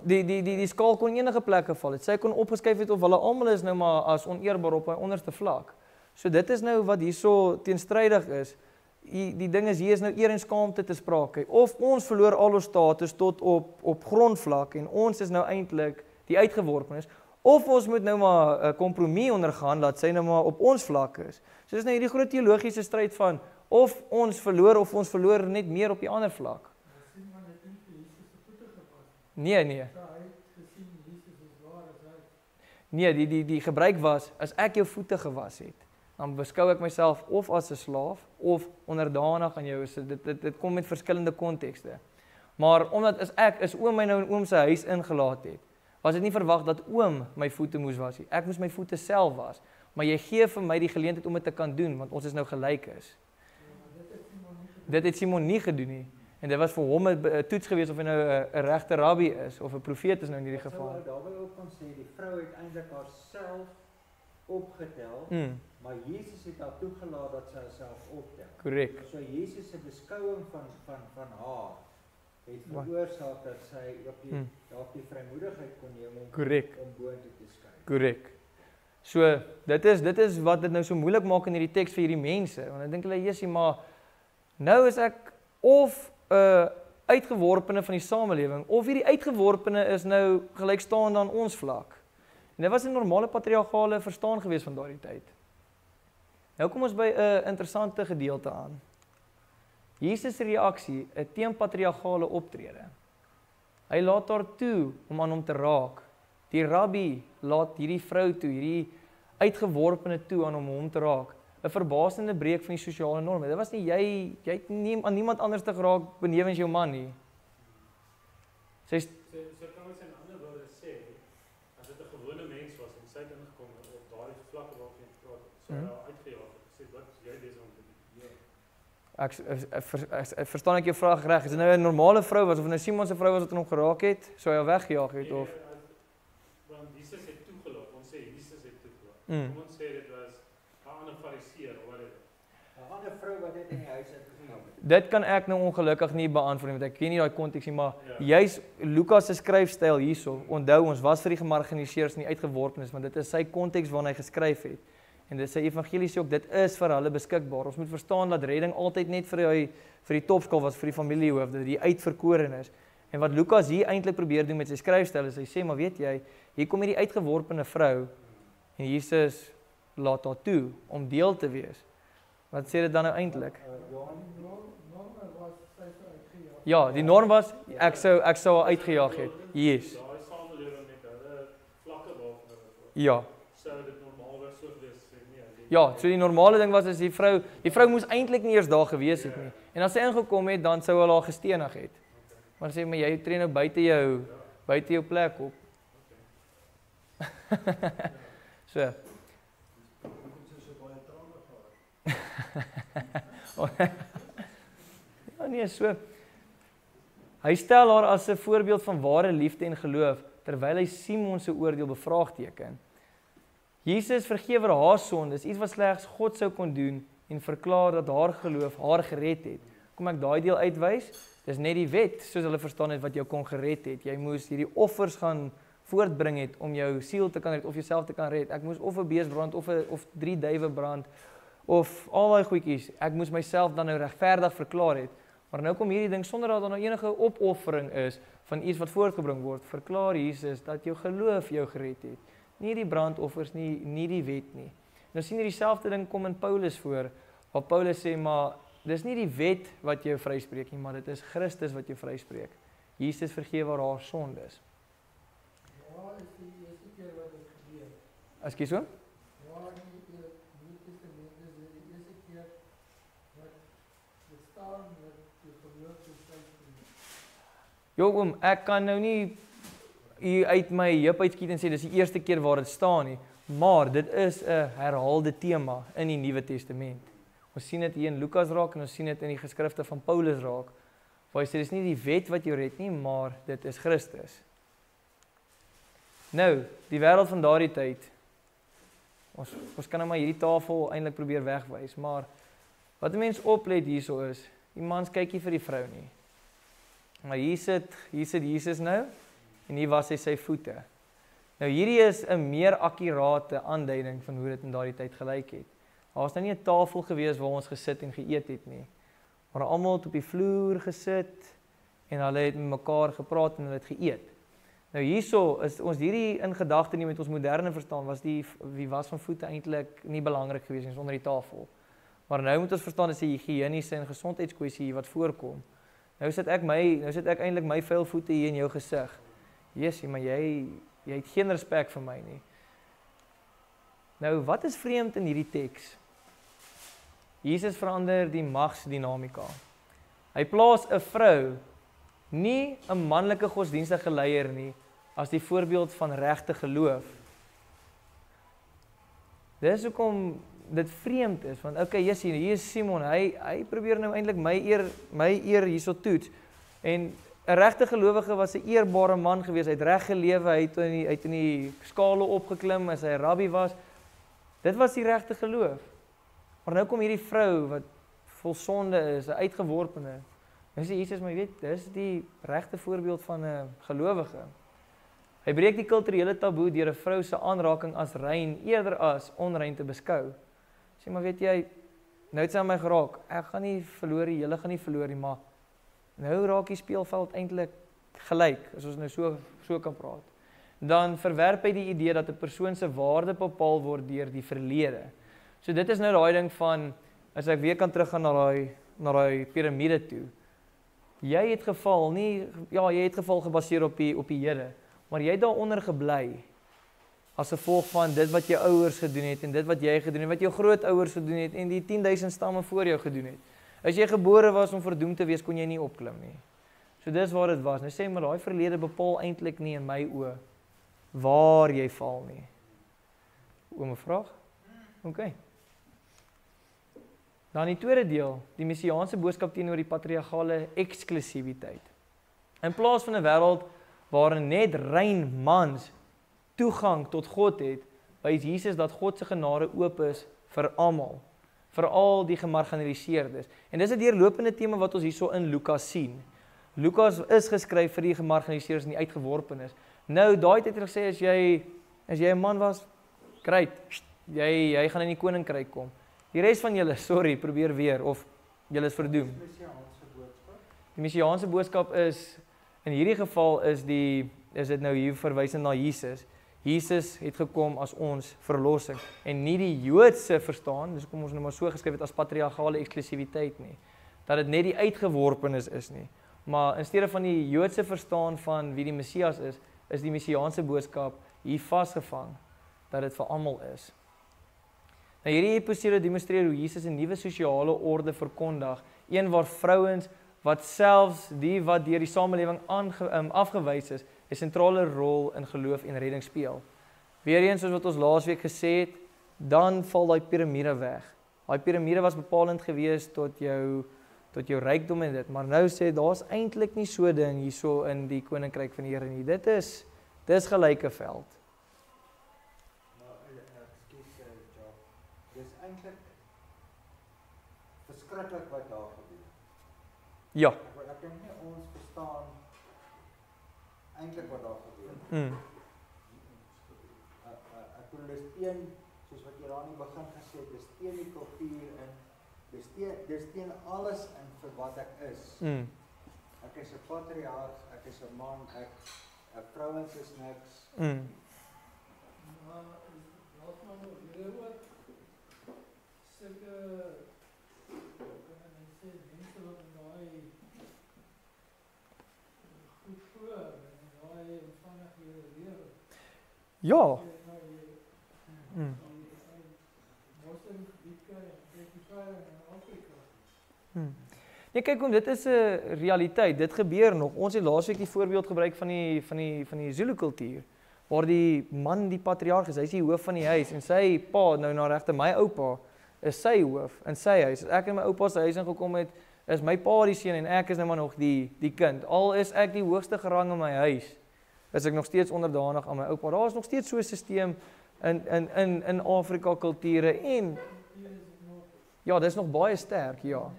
Die skaal kon enige plekke val het. Sy kon opgeskuif het of hulle almal is nou maar as oneerbaar op hy onderste vlak. So dit is nou wat hierso teenstrydig is. Die ding is hier is nou eer en skaamte te sprake. Of ons verloor al ons status tot op grondvlak en ons is nou eintlik die uitgeworpenes. Of ons moet nou maar 'n kompromie ondergaan dat sy nou maar op ons vlak is. So dis nou hierdie groot teologiese stryd van of ons verloor net meer op die ander vlak. Nee. Nee, die gebruik was, as ek jou voete gewas het, dan beskou ek myself of as 'n slaaf, of onderdanig aan jou. So dit kom met verskillende kontekste. Maar omdat as oom my nou in oom se huis ingelaat het, was dit nie verwag dat oom my voete moes was nie. Ek moes my voete self was. Maar jy gee vir my die geleentheid om dit te kan doen, want ons is nou gelyk is. Dit het Simon nie gedoen nie. En dit was vir hom 'n toets geweest of hy nou 'n regte rabbi is of 'n profeet is nou in hierdie geval. Daarbey ook kon sê die vrou het eintlik haarself opgetel, maar Jesus het haar toegelaat dat sy haarself optel. Korrek. So Jesus se beskouing van haar het veroorsaak dat sy op die vrymoedigheid kon neem om boontoe te skuif. Korrek. So dit is wat dit nou so moeilik maak in hierdie teks vir hierdie mense, want ek dink hulle Jesusie, maar nou is ek of 'n uitgeworpene van die samelewing, of hierdie uitgeworpene is nou gelykstaande aan ons vlak. En dit was 'n normale patriargale verstaan gewees van daardie tyd. Nou kom ons by 'n interessante gedeelte aan. Jesus se reaksie, 'n teenpatriargale optrede. Hy laat haar toe om aan hom te raak. Die rabbi laat hierdie vrou toe, hierdie uitgeworpene toe aan hom te raak. 'n Verbasende breek van die sosiale norme. Dit was nie jy het nie aan niemand anders te geraak benewens jou man nie. So kan ons in ander woorde sê, as dit 'n gewone mens was en sy het ingekom op daardie vlakke waarvan jy praat, sou hy uitgejaag het gesê wat jy besig om te doen. Ek verstaan ek jou vraag reg. Is dit nou 'n normale vrou was of 'n Simon se vrou was wat hom geraak het, sou hy weggejaag het of? Want Jesus het toegelaat. Ons sê Jesus het toegelaat. Kom ons sê dit was 'n ander fariseer of whatever. 'n Ander vrou wat dit in die huis uitgeneem het. Dit kan ek nou ongelukkig nie beantwoord nie, want ek ken nie daai konteks nie, maar juis Lukas se skryfstyl hierso. Onthou ons was vir die gemarginaliseerdes en die uitgeworpenes, want dit is sy konteks waarna hy geskryf het. En dis sy evangelie sê ook, dit is vir hulle beskikbaar. Ons moet verstaan dat redding altyd net vir die topskool was, vir die familiehoof, dat die uitverkoren is. En wat Lukas hier eintlik probeer doen met sy skryfstyl, is hy sê, maar weet jy, hier kom hierdie uitgeworpene vrou, en Jesus laat haar toe, om deel te wees. Wat sê dit dan nou eintlik? Ja, die norm was, ek sou haar uitgejaag het. Yes. Daai samelewing met hulle vlakke waarvan hulle Ja. sou dit normaalweg so gewees het, nee. Ja, so die normale ding was, is die vrou moes eintlik nie eers daar gewees het nie. En as sy ingekom het, dan sou hulle haar gestenig het. Maar sê, maar jy tree nou buite jou plek op. So. Ja, nee, so. Hy stel haar as 'n voorbeeld van ware liefde en geloof, terwyl hy Simon se oordeel bevraagteken. Jesus vergewe haar sondes, iets wat slegs God sou kon doen, en verklaar dat haar geloof haar gered het. Kom ek daai deel uitwys? Dis net die wet, soos hulle verstaan het, wat jou kon gered het. Jy moes hierdie offers gaan voortbring het, om jou siel te kan red, of jouself te kan red. Ek moes of 'n bees brand, of 3 duwe brand, of al daai goedjies. Ek moes myself dan nou regverdig verklaar het. Maar nou kom hierdie ding, sonder dat daar nou enige opoffering is, van iets wat voortgebring word, verklaar Jesus, dat jou geloof jou gered het. Nie die brandoffers, nie die wet nie. Nou sien jy dieselfde ding kom in Paulus voor, waar Paulus sê, maar dis nie die wet wat jou vryspreek nie, maar dit is Christus wat jou vryspreek. Jesus vergewe haar sondes. Waar is die eerste keer wat dit gebeur? Ekskuus so? Waar in die Nuwe Testament is dit die eerste keer wat dit staan dat die geloof jou vryspreek? Jo, ek kan nou nie uit my heup uitskiet en sê dis die eerste keer waar dit staan nie, maar dit is 'n herhaalde tema in die Nuwe Testament. Ons sien dit hier in Lukas raak en ons sien dit in die geskrifte van Paulus raak, waar hy sê dis nie die wet wat jou red nie, maar dit is Christus. Nou, die wêreld van daardie tyd, ons kan nou maar hierdie tafel eintlik probeer wegwys, maar wat 'n mens oplet hierso is, die mans kyk nie vir die vrou nie. Maar hier sit Jesus nou, en hier was hy sy voete. Nou hierdie is 'n meer akkurate aanduiding van hoe dit in daardie tyd gelyk het. Daar was nou nie 'n tafel gewees waar ons gesit en geëet het nie, maar almal het op die vloer gesit, en hulle het met mekaar gepraat en hulle het geëet. Nou hierso is ons hierdie in gedagte nie met ons moderne verstaan, wie was van voete eintlik nie belangrik gewees nie, onder die tafel. Maar nou moet ons verstaan, dis 'n higiëniese en gesondheidskwessie hier wat voorkom. Nou sit ek eintlik my vuil voete hier in jou gesig. Jesusie, maar jy het geen respek vir my nie. Nou, wat is vreemd in hierdie teks? Jesus verander die magsdinamika. Hy plaas 'n vrou, nie 'n manlike godsdienstige leier nie, as die voorbeeld van regte geloof. Dis hoekom dit vreemd is, want okay, Jesusie, hier is Simon, hy probeer nou eintlik my eer hierso toets, en 'n regte gelowige was 'n eerbare man gewees, hy het reg gelewe, hy het in die skale opgeklim as hy 'n rabbi was. Dit was die regte geloof. Maar nou kom hierdie vrou wat vol sonde is, 'n uitgeworpene. Nou sê Jesus, maar jy weet, dis die regte voorbeeld van 'n gelowige. Hy breek die kulturele taboe deur 'n vrou se aanraking as rein eerder as onrein te beskou. Sê maar weet jy, nou het sy aan my geraak. Ek gaan nie verloor nie, julle gaan nie verloor nie, maar nou raak die speelveld eintlik gelyk, as ons nou so kan praat. Dan verwerp hy die idee dat 'n persoon se waarde bepaal word deur die verlede. So dit is nou daai ding van, as ek weer kan teruggaan na daai piramide toe. Jy het geval gebaseer op die Here, maar jy het daaronder gebly as gevolg van dit wat jou ouers gedoen het en dit wat jy gedoen het, wat jou grootouers gedoen het en die 10.000 stamme voor jou gedoen het. As jy gebore was om verdoem te wees, kon jy nie opklim nie. So dis waar dit was. Nou sê maar daai verlede bepaal eintlik nie in my oë waar jy val nie. Oom 'n vraag? OK. Dan die tweede deel, die messiaanse boodskap teenoor die patriargale eksklusiwiteit. In plaas van 'n wêreld waarin net rein mans toegang tot God het, wys Jesus dat God se genade oop is vir almal, veral die gemarginaliseerdes. En dis 'n deurlopende tema wat ons hierso in Lukas sien. Lukas is geskryf vir die gemarginaliseerdes en die uitgeworpenes. Nou, daai tyd het gesê as jy 'n man was, great, jy gaan in die koninkryk kom. Die res van julle, sorry, probeer weer of julle is verdoem. Messiaanse boodskap. Die messiaanse boodskap is in hierdie geval is dit nou hier verwysend na Jesus. Jesus het gekom as ons verlossing en nie die Joodse verstaan, dis kom ons nou maar so geskryf het as patriargale eksklusiwiteit nie. Dat dit net die uitgeworpenes is nie. Maar in steede van die Joodse verstaan van wie die Messias is die messiaanse boodskap hier vasgevang dat dit vir almal is. Nou hierdie episode demonstreer hoe Jesus 'n nuwe sosiale orde verkondig, een waar vrouens wat selfs die wat deur die samelewing afgewys is, 'n sentrale rol in geloof en redding speel. Weereens soos wat ons laasweek gesê het, dan val daai piramide weg. Daai piramide was bepalend geweest tot jou rykdom en dit, maar nou sê daar's eintlik nie so ding hierso in die koninkryk van die Here nie. Dis gelyke veld. Ekskuus, Job. Dis eintlik verskriklik wat daar gebeur. Ja. Ek dink nie ons verstaan eintlik wat daar gebeur. Ek bedoel dis teen, soos wat jy daar in die begin gesê het, dis teen die kultuur en dis teen alles in vir wat ek is. Ek is 'n patriarg, ek is 'n man, vrouens is niks. Maar laat maar weer ook sulke mense wat in daai goed voor en daai omstandighede lewe. Ja. Nee, kyk dit is 'n realiteit. Dit gebeur nog. Ons het laasweek die voorbeeld gebruik van die Zulu kultuur waar die man die patriarg is. Hy's die hoof van die huis en sy pa nou na regte my oupa is sy hoof in sy huis. As ek in my oupa se huis ingekom het, is my pa die seun en ek is nou maar nog die kind. Al is ek die hoogste gerang in my huis, is ek nog steeds onderdanig aan my oupa. Daar is nog steeds so 'n stelsel in Afrika kulture en ja, dis nog baie sterk, ja.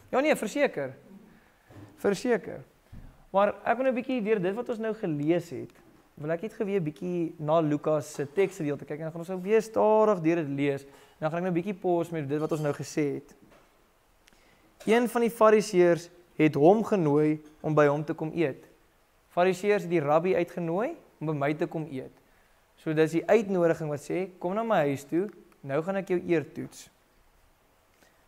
Ja nee, verseker. Maar ek wil nou 'n bietjie deur dit wat ons nou gelees het, wil ek net geweer bietjie na Lukas se teksgedeelte kyk en dan gaan ons nou weer stadig deur dit lees. En dan gaan ek nou 'n bietjie pause met dit wat ons nou gesê het. Een van die fariseërs het hom genooi om by hom te kom eet. Fariseërs het die rabbi uitgenooi om by my te kom eet. So dis die uitnodiging wat sê, kom na my huis toe, nou gaan ek jou eer toets.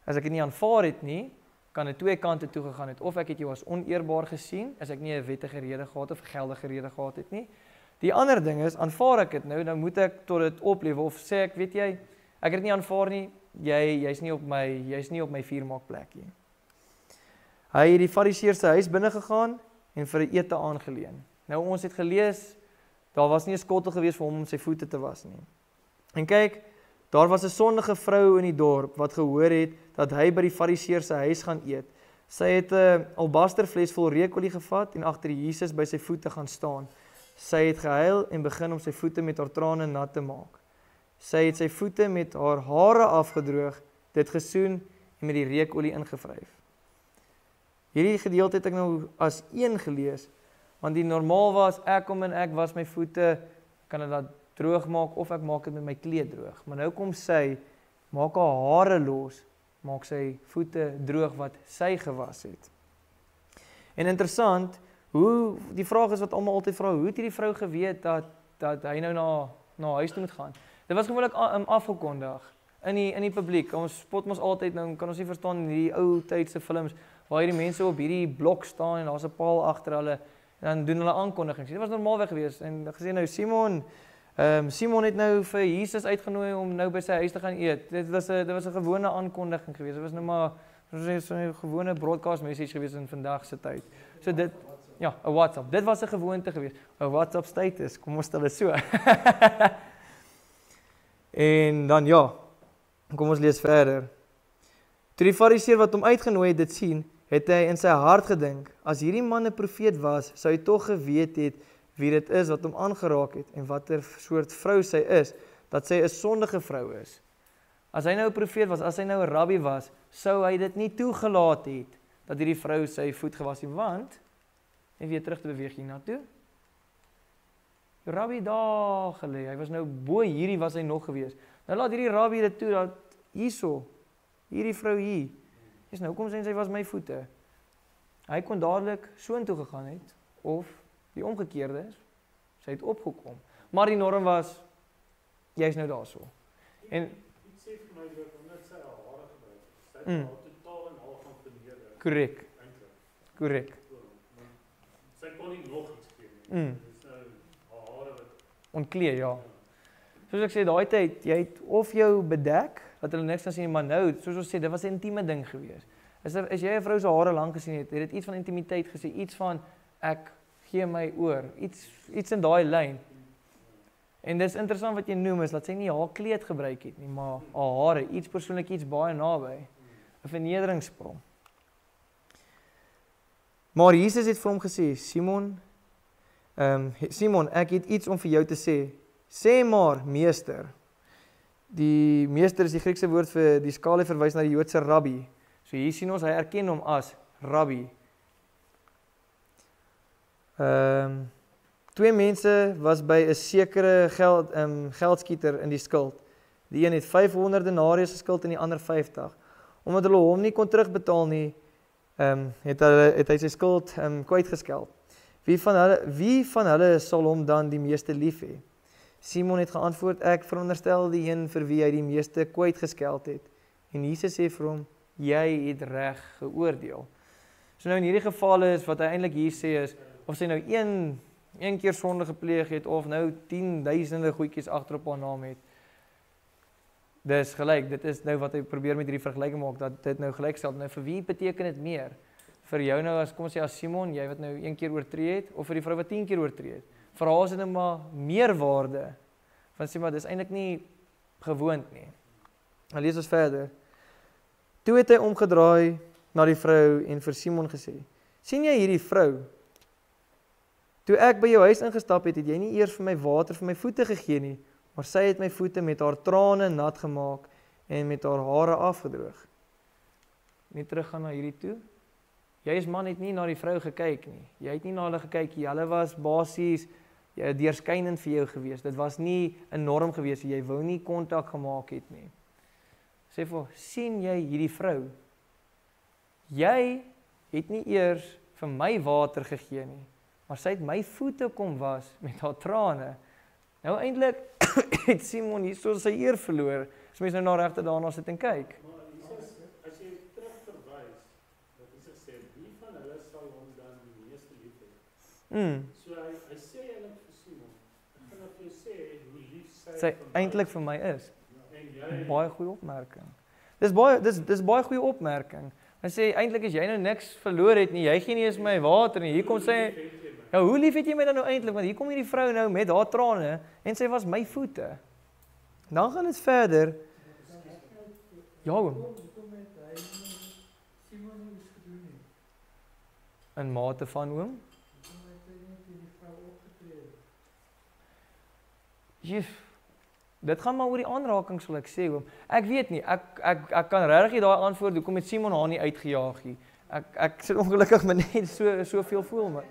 As ek dit nie aanvaar het nie, kan dit twee kante toe gegaan het. Of ek het jou as oneerbaar gesien, as ek nie 'n wettige rede gehad of geldige rede gehad het nie. Die ander ding is, aanvaar ek dit nou, dan moet ek tot dit oplewe of sê ek, weet jy, ek het dit nie aanvaar nie, jy's nie op my vuurmaakplek nie. Hy het die fariseër se huis binne gegaan en vir 'n ete aangeleen. Nou ons het gelees, daar was nie 'n skottel gewees vir hom om sy voete te was nie. En kyk, daar was 'n sondige vrou in die dorp wat gehoor het dat hy by die fariseër se huis gaan eet. Sy het 'n albasterfles vol reukolie gevat en agter Jesus by sy voete gaan staan. Sy het gehuil en begin om sy voete met haar trane nat te maak. Sy het sy voete met haar hare afgedroog, dit gesoen en met die reukolie ingevryf. Hierdie gedeelte het ek nou as een gelees, want die normaal was, ek kom en ek was my voete, kan dit droog maak of ek maak dit met my kleed droog. Maar nou kom sy, maak haar hare los, maak sy voete droog wat sy gewas het. En interessant, die vraag is wat almal altyd vra, hoe het hierdie vrou geweet dat hy nou na huis toe moet gaan? Dit was gewoonlik afgekondig in die publiek. Ons spot mos altyd, nou kan ons nie verstaan in die ou tydse films, waar hierdie mense op hierdie blok staan en daar's 'n paal agter hulle, en dan doen hulle aankondigings. Dit was normaalweg geweest en gesê nou Simon het nou vir Jesus uitgenooi om nou by sy huis te gaan eet. Dit was 'n gewone aankondiging geweest. Dit was nou maar so 'n gewone broadcast message geweest in vandag se tyd. So dit, ja, 'n WhatsApp. Dit was 'n gewoonte geweest. 'n WhatsApp status, kom ons stel dit so. En dan ja, kom ons lees verder. Toe die fariseer wat hom uitgenooi het dit sien, het hy in sy hart gedink, as hierdie man 'n profeet was, sou hy tog geweet het wie dit is wat hom aangeraak het en watter soort vrou sy is, dat sy 'n sondige vrou is. As hy nou 'n profeet was, as hy nou 'n rabbi was, sou hy dit nie toegelaat het dat hierdie vrou sy voet gewas het, want en weer terug te beweeg hiernatoe. Die rabbi daar gelê. Hy was nou bo hierdie was hy nog gewees. Nou laat hierdie rabbi dit toe dat hierso, hierdie vrou hier. Dis nou kom sy was my voete. Hy kon dadelik soontoe gegaan het of die omgekeerde is. Sy het opgekom. Maar die norm was jy's nou daarso. En Iets sê vir my dat omdat sy haar hare gebruik het, sy het haar totaal en al gaan verneder. korrek, Eintlik. korrek. Sy kon nie nog iets gee nie. Dis nou haar hare wat Ontklee, ja. Soos ek sê, daai tyd, jy het of jou bedek, dat hulle niks kan sien, maar nou, soos ons sê, dit was 'n intieme ding gewees. As jy 'n vrou se hare lank gesien het dit iets van intimiteit gesê, iets van ek gee my oor, iets in daai lyn. En dis interessant wat jy noem is dat sy nie haar kleed gebruik het nie, maar haar hare, iets persoonlik, iets baie naby. 'n Vernederingssprong. Maar Jesus het vir hom gesê, Simon, ek het iets om vir jou te sê. Sê maar, meester. Die meester is die Griekse woord vir die skale verwys na die Joodse rabbi. So hier sien ons, hy erken hom as rabbi. Twee mense was by 'n sekere geldskieter in die skuld. Die een het 500 denarius geskuld en die ander 50. Omdat hulle hom nie kon terugbetaal nie, het hy sy skuld kwytgeskeld. Wie van hulle sal hom dan die meeste lief hê? Simon het geantwoord, ek veronderstel die een vir wie hy die meeste kwytgeskeld het. En Jesus sê vir hom, jy het reg geoordeel. So nou in hierdie geval is, wat hy eintlik hier sê is, of sy nou een keer sonde gepleeg het, of nou 10.000 goedjies agter op haar naam het. Dis gelyk, dit is nou wat hy probeer met hierdie vergelyking maak, dat dit nou gelyk stel. Nou vir wie beteken dit meer? Vir jou nou, kom ons sê as Simon, jy wat nou 1 keer oortree het, of vir die vrou wat 10 keer oortree het. Vir haar is dit nou maar meer waarde. Van sê maar, dis eintlik nie gewoond nie. Nou lees ons verder. Toe het hy omgedraai na die vrou en vir Simon gesê, sien jy hierdie vrou? Toe ek by jou huis ingestap het, het jy nie eers vir my water vir my voete gegee nie, maar sy het my voete met haar trane nat gemaak en met haar hare afgedroog. Net teruggaan na hierdie toe. Jy as man het nie na die vrou gekyk nie. Jy het nie na hulle gekyk nie. Hulle was basies deurskynend vir jou gewees. Dit was nie 'n norm gewees. Jy wou nie kontak gemaak het nie. Sê vir, sien jy hierdie vrou? Jy het nie eers vir my water gegee nie, maar sy het my voete kom was met haar trane. Nou eintlik het Simon hierso sy eer verloor. As mens nou na regte daarna sit en kyk. Maar Jesus, as jy terugverwys, dat Jesus sê, wie van hulle sal hom dan die meeste lief hê? So hy sê eintlik vir Simon, ek gaan vir jou sê hoe lief sy eintlik vir my is. En jy Baie goeie opmerking. Dis baie goeie opmerking. Hy sê eintlik as jy nou niks verloor het nie, jy gee nie eens my water nie. Hier kom sy, ja, hoe lief het jy my dan nou eintlik? Want hier kom hierdie vrou nou met haar trane en sy was my voete. Dan gaan dit verder. Ja, in mate van oom. Dit gaan maar oor die aanraking sal ek sê oom. Ek weet nie, ek kan regtig nie daai antwoord hoekom het Simon haar nie uitgejaag nie. Ek sit ongelukkig maar net soveel voel maar.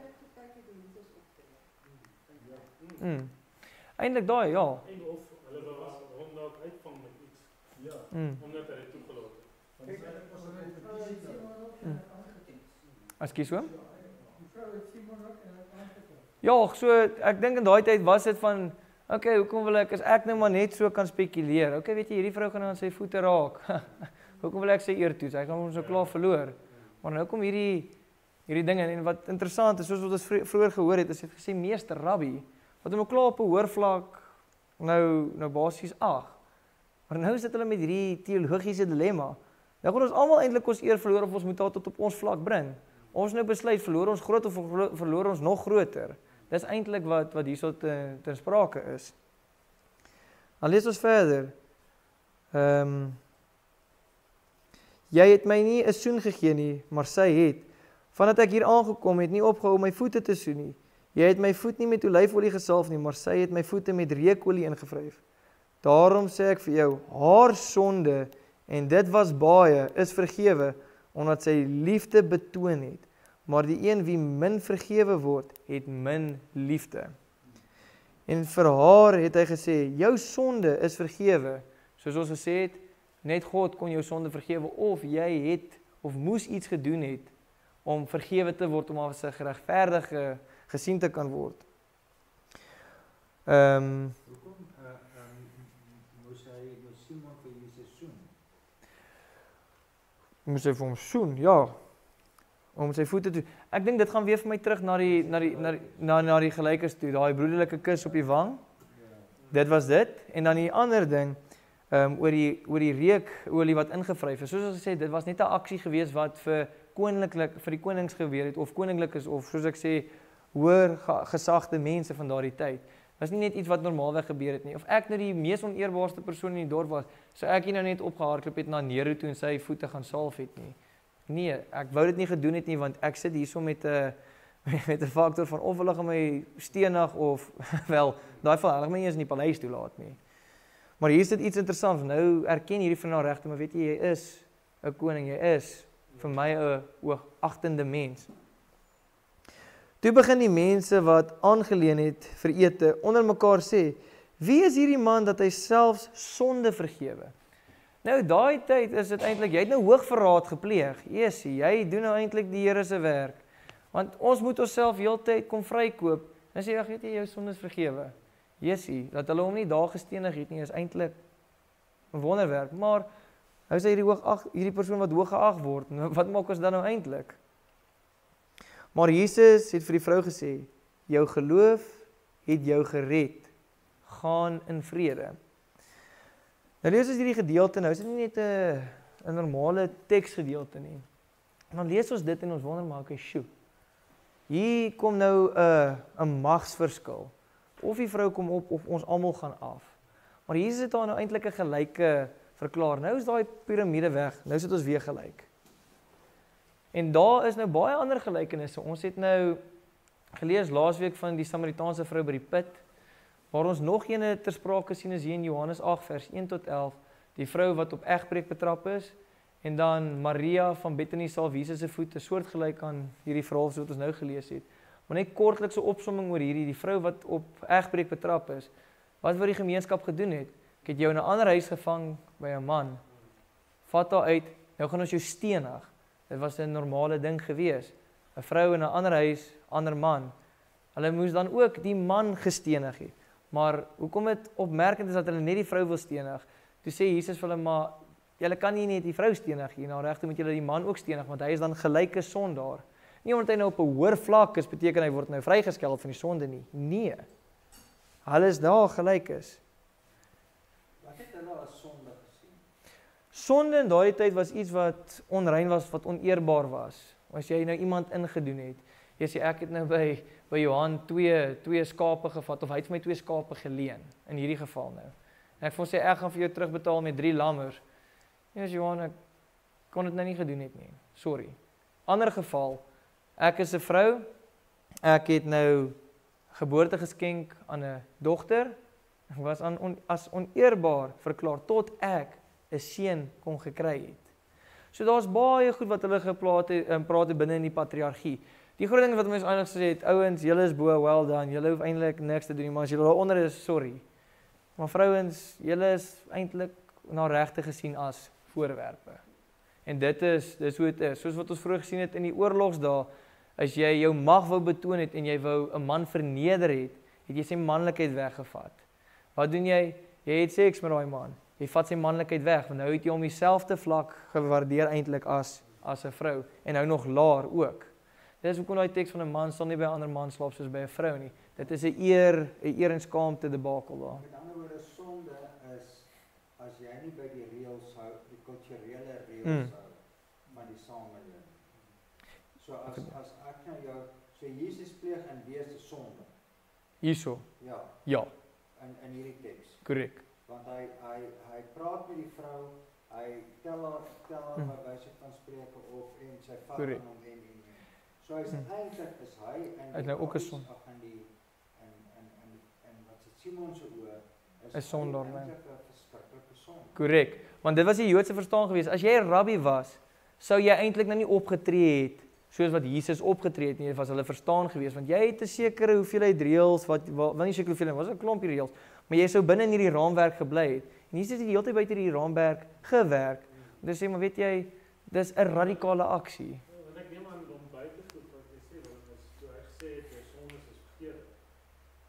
Eintlik daai ja. en of hulle was hom dalk uitvang met iets. Omdat hy dit toegelaat het. Ekskuus oom. Ja, so ek dink in daai tyd was dit van okay, hoekom wil ek as ek nou maar net so kan spekuleer. Okay, weet jy, hierdie vrou gaan nou aan sy voete raak. Hoekom wil ek sy eer toets? Hy gaan ons so klaar verloor. Maar nou kom hierdie dinge en wat interessant is, soos wat ons vroeër gehoor het, is dit gesê meester rabbi wat hom klaar op 'n hoër vlak nou basies ag. Maar nou sit hulle met hierdie teologiese dilemma. Nou gaan ons almal eintlik ons eer verloor of ons moet haar tot op ons vlak bring. Ons nou besluit verloor ons groot of verloor ons nog groter. Dis eintlik wat hierso ter sprake is. Dan lees ons verder. Jy het my nie 'n soen gegee nie, maar sy het. Vandat ek hier aangekom het, nie opgehou om my voete te soen nie. Jy het my voet nie met olyfolie gesalf nie, maar sy het my voete met reukolie ingevryf. Daarom sê ek vir jou, haar sonde, en dit was baie, is vergewe, omdat sy liefde betoon het. Maar die een wie min vergewe word, het min liefde. En vir haar het hy gesê, jou sonde is vergewe. Soos ons gesê het, net God kon jou sonde vergewe, of jy het, of moes iets gedoen het, om vergewe te word, om as 'n geregverdige gesien te kan word. Hoekom moes Simon vir Jesus soen? Moes hy vir hom soen, ja, om sy voete toe. Ek dink dit gaan weer vir my terug na die gelykes toe, daai broederlike kus op die wang. Dit was dit, en dan die ander ding, oor die reukolie wat ingevryf is. Soos ons gesê, dit was net 'n aksie gewees wat vir die konings gebeur het, of koninklik is, of soos ek sê, hoër gesagte mense van daardie tyd. Was nie net iets wat normaalweg gebeur het nie. Of ek nou die mees oneerbaarste persoon in die dorp was, so ek hier nou net opgehardloop het na Nero toe en sy voete gaan salf het nie. Nee, ek wou dit nie gedoen het nie, want ek sit hierso met 'n faktor van of hulle gaan my stenig of wel, daai van hulle gaan my nie eens in die paleis toelaat nie. Maar hier is dit iets interessants. Nou erken hierdie vrou regte, maar weet jy is 'n koning, jy is vir my 'n hoogagtende mens. Toe begin die mense wat aangeleen het vir ete onder mekaar sê, wie is hierdie man dat hy selfs sonde vergewe? Nou daai tyd is dit eintlik, jy het nou hoogverraad gepleeg. Jesusie, jy doen nou eintlik die Here se werk. Want ons moet onsself heeltyd kom vrykoop. En sê, weet jy, jou sonde is vergewe. Jesusie, dat hulle hom nie daar gestenig het nie, is eintlik 'n wonderwerk. Maar hy sê hierdie persoon wat hoog geag word, wat maak ons dan nou eintlik? Maar Jesus het vir die vrou gesê, jou geloof het jou gered. Gaan in vrede. Nou lees ons hierdie gedeelte nou, is dit nie net 'n normale teksgedeelte nie. Dan lees ons dit en ons wonder maar, okay, sjoe. Hier kom nou 'n magsverskil. Of die vrou kom op, of ons almal gaan af. Maar Jesus het daar nou eintlik 'n gelyke verklaar. Nou is daai piramide weg, nou sit ons weer gelyk. En daar is nou baie ander gelykenisse. Ons het nou gelees laasweek van die Samaritaanse vrou by die put, waar ons nog ene ter sprake sien is hier in Johannes 8 vers 1 tot 11, die vrou wat op egbreek betrap is, en dan Maria van Bethany salf Jesus se voete, soortgelyk aan hierdie verhaal wat ons nou gelees het. Maar net kortlikse opsomming oor hierdie, die vrou wat op egbreek betrap is, wat die gemeenskap gedoen het. Ek het jou in 'n ander huis gevang by 'n man, vat haar uit, nou gaan ons jou stenig. Dit was 'n normale ding gewees. 'n Vrou in 'n ander huis, ander man. Hulle moes dan ook die man gestenig het. Maar hoekom dit opmerkend is dat hulle net die vrou wil stenig, toe sê Jesus vir hulle, maar julle kan nie net die vrou stenig nie, nou regte moet julle die man ook stenig, want hy is dan gelyke sondaar. Nie omdat hy nou op 'n hoër vlak is, beteken hy word nou vrygeskel van die sonde nie. Nee. Hulle is daar gelyk is. Wat het hulle as sonde gesien? Sonde in daardie tyd was iets wat onrein was, wat oneerbaar was. As jy nou iemand ingedoen het, jy sê ek het nou by Johan twee skape gevat, of hy het vir my 2 skape geleen, in hierdie geval nou. En ek sê ek gaan vir jou terugbetaal met 3 lammers. Ja, Johan, ek kon dit nou nie gedoen het nie. Sorry. Ander geval, ek is 'n vrou, ek het nou geboorte geskenk aan 'n dogter, ek was as oneerbaar verklaar tot ek 'n seun kon gekry het. So daar's baie goed wat hulle praat binne in die patriargie. Die groot ding wat mense eintlik gesê het, ouens, julle is bo, well done, julle hoef eintlik niks te doen nie, maar as julle daaronder is, sorry. Maar vrouens, julle is eintlik na regte gesien as voorwerpe. En dis hoe dit is. Soos wat ons vroeër gesien het in die oorlogsdae, as jy jou mag wou betoon het en jy wou 'n man verneder het jy sy manlikheid weggevat. Wat doen jy? Jy het seks met daai man. Jy vat sy manlikheid weg, want nou het jy hom dieselfde vlak gewaardeer eintlik as 'n vrou en nou nog laer ook. Dis hoekom daai teks van 'n man sal nie by 'n ander man slaap soos by 'n vrou nie. Dit is 'n eer en skaamte debakel daar. Met ander woorde, sonde is as jy nie by die reëls hou, die kulturele reëls hou van die samelewing. So as ek nou jou Jesus pleeg in wese sonde. Hierso. Ja. In hierdie teks. Korrek. Want hy praat met die vrou, hy tel haar by wyse van spreuke op en sy vat aan hom en. So hy is eintlik is hy en nou ook 'n son. En wat se Simon se oë is sondaar, nee. 'n verskriklike sonde. Korrek. Want dit was die Joodse verstaan gewees. As jy 'n rabbi was, sou jy eintlik nou nie opgetree het soos wat Jesus opgetree het nie, dit was hulle verstaan gewees, want jy het 'n sekere hoeveelheid reëls, wel nie sekere hoeveelheid, was 'n klompie reëls, maar jy sou binne in hierdie raamwerk gebly het. En Jesus het die hele tyd buite die raamwerk gewerk. En dis sê, maar weet jy, dis 'n radikale aksie. Want ek neem aan om buite goed wat jy sê, want as jy gesê het jy sondes is vergewe.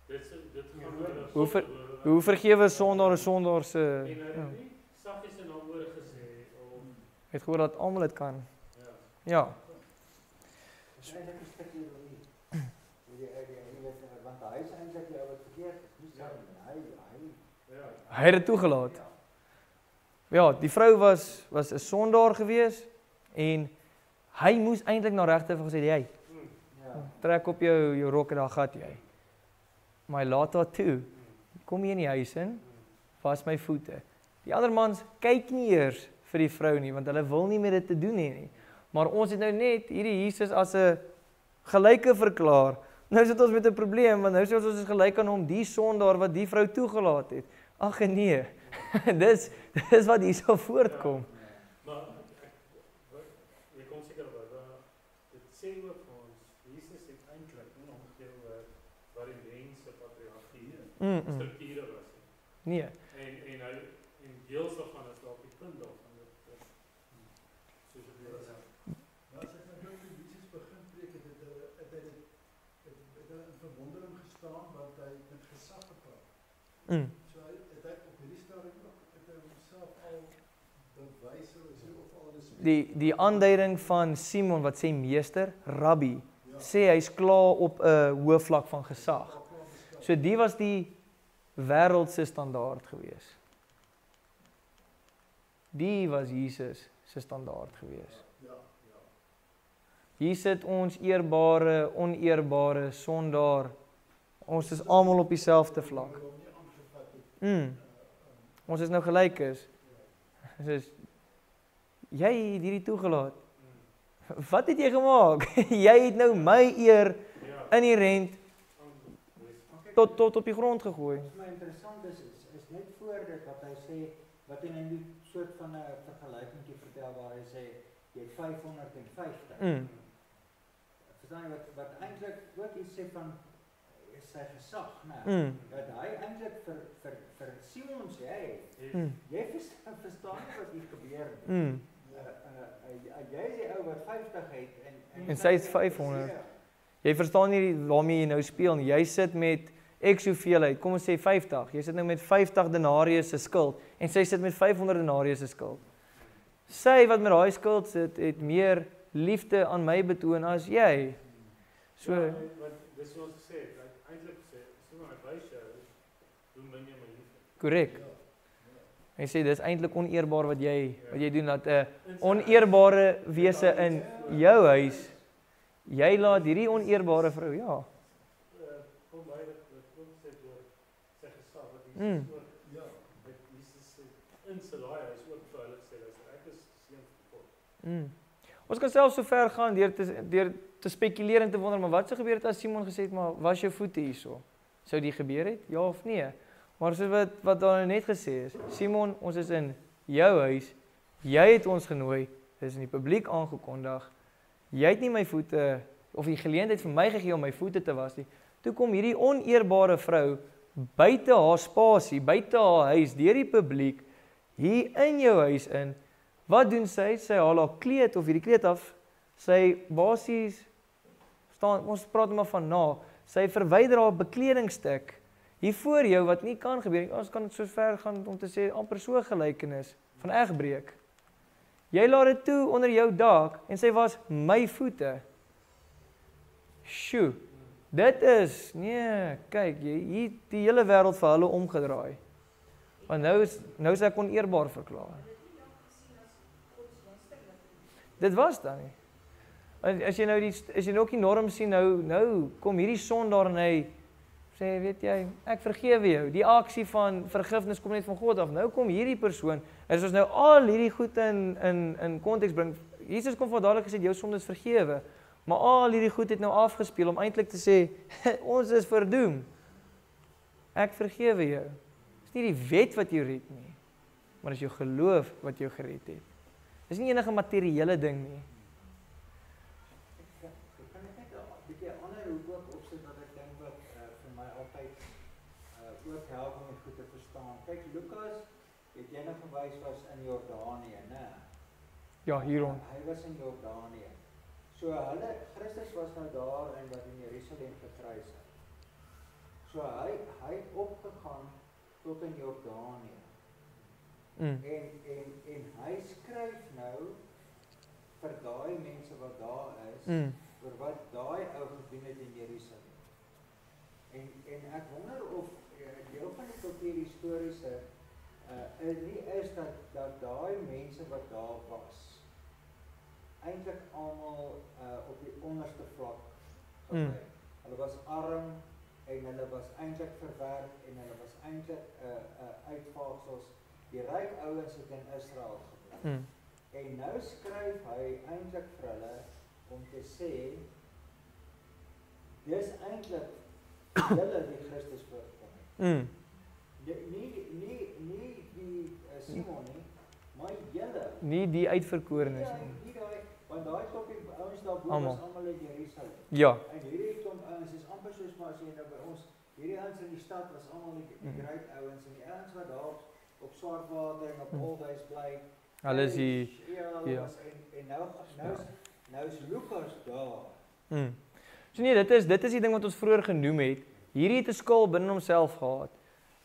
Dit gaan Hoe vergewe sondaar se en hy het nie saggies en daaroor gesê om het gehoor dat almal dit kan. ja. Ja. Dis eintlik 'n stukkie ironie. Want hy is eintlik die ou wat verkeerd is. Nie sy nie. Hy Hy het dit toegelaat. Ja, die vrou was 'n sondaar gewees en hy moes eintlik na regter gesê, jy, ja. trek op jou rok en dan gat jy. Maar hy laat haar toe. Kom hier in die huis in, was my voete. Die ander mans kyk nie eers vir die vrou nie, want hulle wil nie met dit te doen hê nie. Maar ons het nou net hierdie Jesus as 'n gelyke verklaar. Nou sit ons met 'n probleem, want nou sê ons is gelyk aan hom, die sondaar wat die vrou toegelaat het. Ag nee. dis wat hier sou voortkom. Maar jy kon seker dit sê ook vir ons, Jesus het eintlik nie omgegee oor wat die mense patriargie strukture was nie. Nee. En deels daarvan is dalk die punt daarvan dat soos dit is. Maar as ek nou toe Jesus begin preek het, het hy in verwondering gestaan want hy het met gesag gepraat. So hy het op hierdie stadium ook homself al bewys of al Die aanduiding van Simon wat sê meester, rabbi, sê hy's klaar op 'n hoë vlak van gesag. So die was die wêreldse standaard gewees. Die was Jesus se standaard gewees. Hier sit ons eerbare, oneerbare, sondaar. Ons is almal op dieselfde vlak. Ons is nou gelyk is. Soos jy het hierdie toegelaat. Wat het jy gemaak? Jy het nou my eer inherent tot op die grond gegooi. Wat my interessant is net voor dit wat hy sê, wat hy in die soort van 'n vergelykingkie vertel waar hy sê jy het 550. Verstaan jy wat eintlik ook iets sê van sy gesag, né? Dat hy eintlik vir Simon sê, jy verstaan nie wat hier gebeur nie. Jy is die ou wat 50 het en sy is 500. Jy verstaan nie waarmee jy nou speel nie. Jy sit met ek hoeveelheid, kom ons sê 50. Jy sit nou met 50 denarius se skuld en sy sit met 500 denarius se skuld. Sy wat met daai skuld sit, het meer liefde aan my betoon as jy. So dis wat ons gesê het, eintlik sê, Simon, ek wys jou hoe min jy my liefhet. Korrek. Hy sê dis eintlik oneerbaar wat jy doen, dat 'n oneerbare wese in jou huis, jy laat hierdie oneerbare vrou, ja. Kom by dat ons sê oor sy gesag wat Jesus ook, Jesus in sy daai huis ook vir hulle sê, ek is seun van God. Ons kan selfs so ver gaan deur te spekuleer en te wonder, maar wat sou gebeur het as Simon gesê het, maar was jou voete hierso? Sou die gebeur het? Ja of nee? Maar soos wat daar net gesê is, Simon, ons is in jou huis, jy het ons genooi, dit is in die publiek aangekondig, jy het nie my voete, of die geleentheid vir my gegee om my voete te was nie, toe kom hierdie oneerbare vrou, buite haar spasie, buite haar huis, deur die publiek, hier in jou huis in, wat doen sy? Sy haal haar kleed, of hierdie kleed af, sy basies, ons praat maar van sy verwyder haar bekledingstuk, hier voor jou wat nie kan gebeur nie. Ons kan dit so ver gaan om te sê amper so gelykenis van egbreek. Jy laat dit toe onder jou dak en sy was my voete. Sjoe. Dit is kyk, hier die hele wêreld vir hulle omgedraai. Want nou is ek oneerbaar verklaar. Dit was dan nie. As jy nou ook die norm sien, nou kom hierdie sondaar en hy sê, weet jy, ek vergewe jou. Die aksie van vergifnis kom net van God af. Nou kom hierdie persoon, as ons nou al hierdie goed in konteks bring, Jesus kom van dadelik gesê, jou sonde is vergewe, maar al hierdie goed het nou afgespeel om eintlik te sê, ons is verdoem. Ek vergewe jou. Dis nie die wet wat jou red nie, maar dis jou geloof wat jou gered het. Dis nie enige materiële ding nie. eenvoudigheid ook help om dit goed te verstaan. Kyk, Lukas het jy nou gewys was in Jordanië, né? Ja, hier rond. Hy was in Jordanië. So Christus was nou daar en wat in Jerusalem gekruis het. So hy het opgegaan tot in Jordanië. En hy skryf nou vir daai mense wat daar is, oor wat daai ou gedoen het in Jerusalem. En ek wonder of deel van die kultuurhistoriese nie is dat daai mense wat daar was, eintlik almal op die onderste vlak gebly. Hulle was arm en hulle was eintlik verwerp en hulle was eintlik uitvaagsels. Die ryk ouens het in Israel gebly. En nou skryf hy eintlik vir hulle om te sê, dis eintlik julle die Christus voorkom het. Nie die Simon nie, maar julle. Nie die uitverkorenes nie. Nie daai, want daai klompie ouens daarbo was almal in Jerusalem. Ja. En hierdie klomp ouens is amper soos maar as jy nou by ons, hierdie ouens in die stad was almal die ryk ouens en die ouens wat daar op Swartwater en op Oldhuis bly. Hulle is die en nou is Lukas daar. So nee, dit is die ding wat ons vroeër genoem het. Hierdie het 'n skaal binne homself gehad.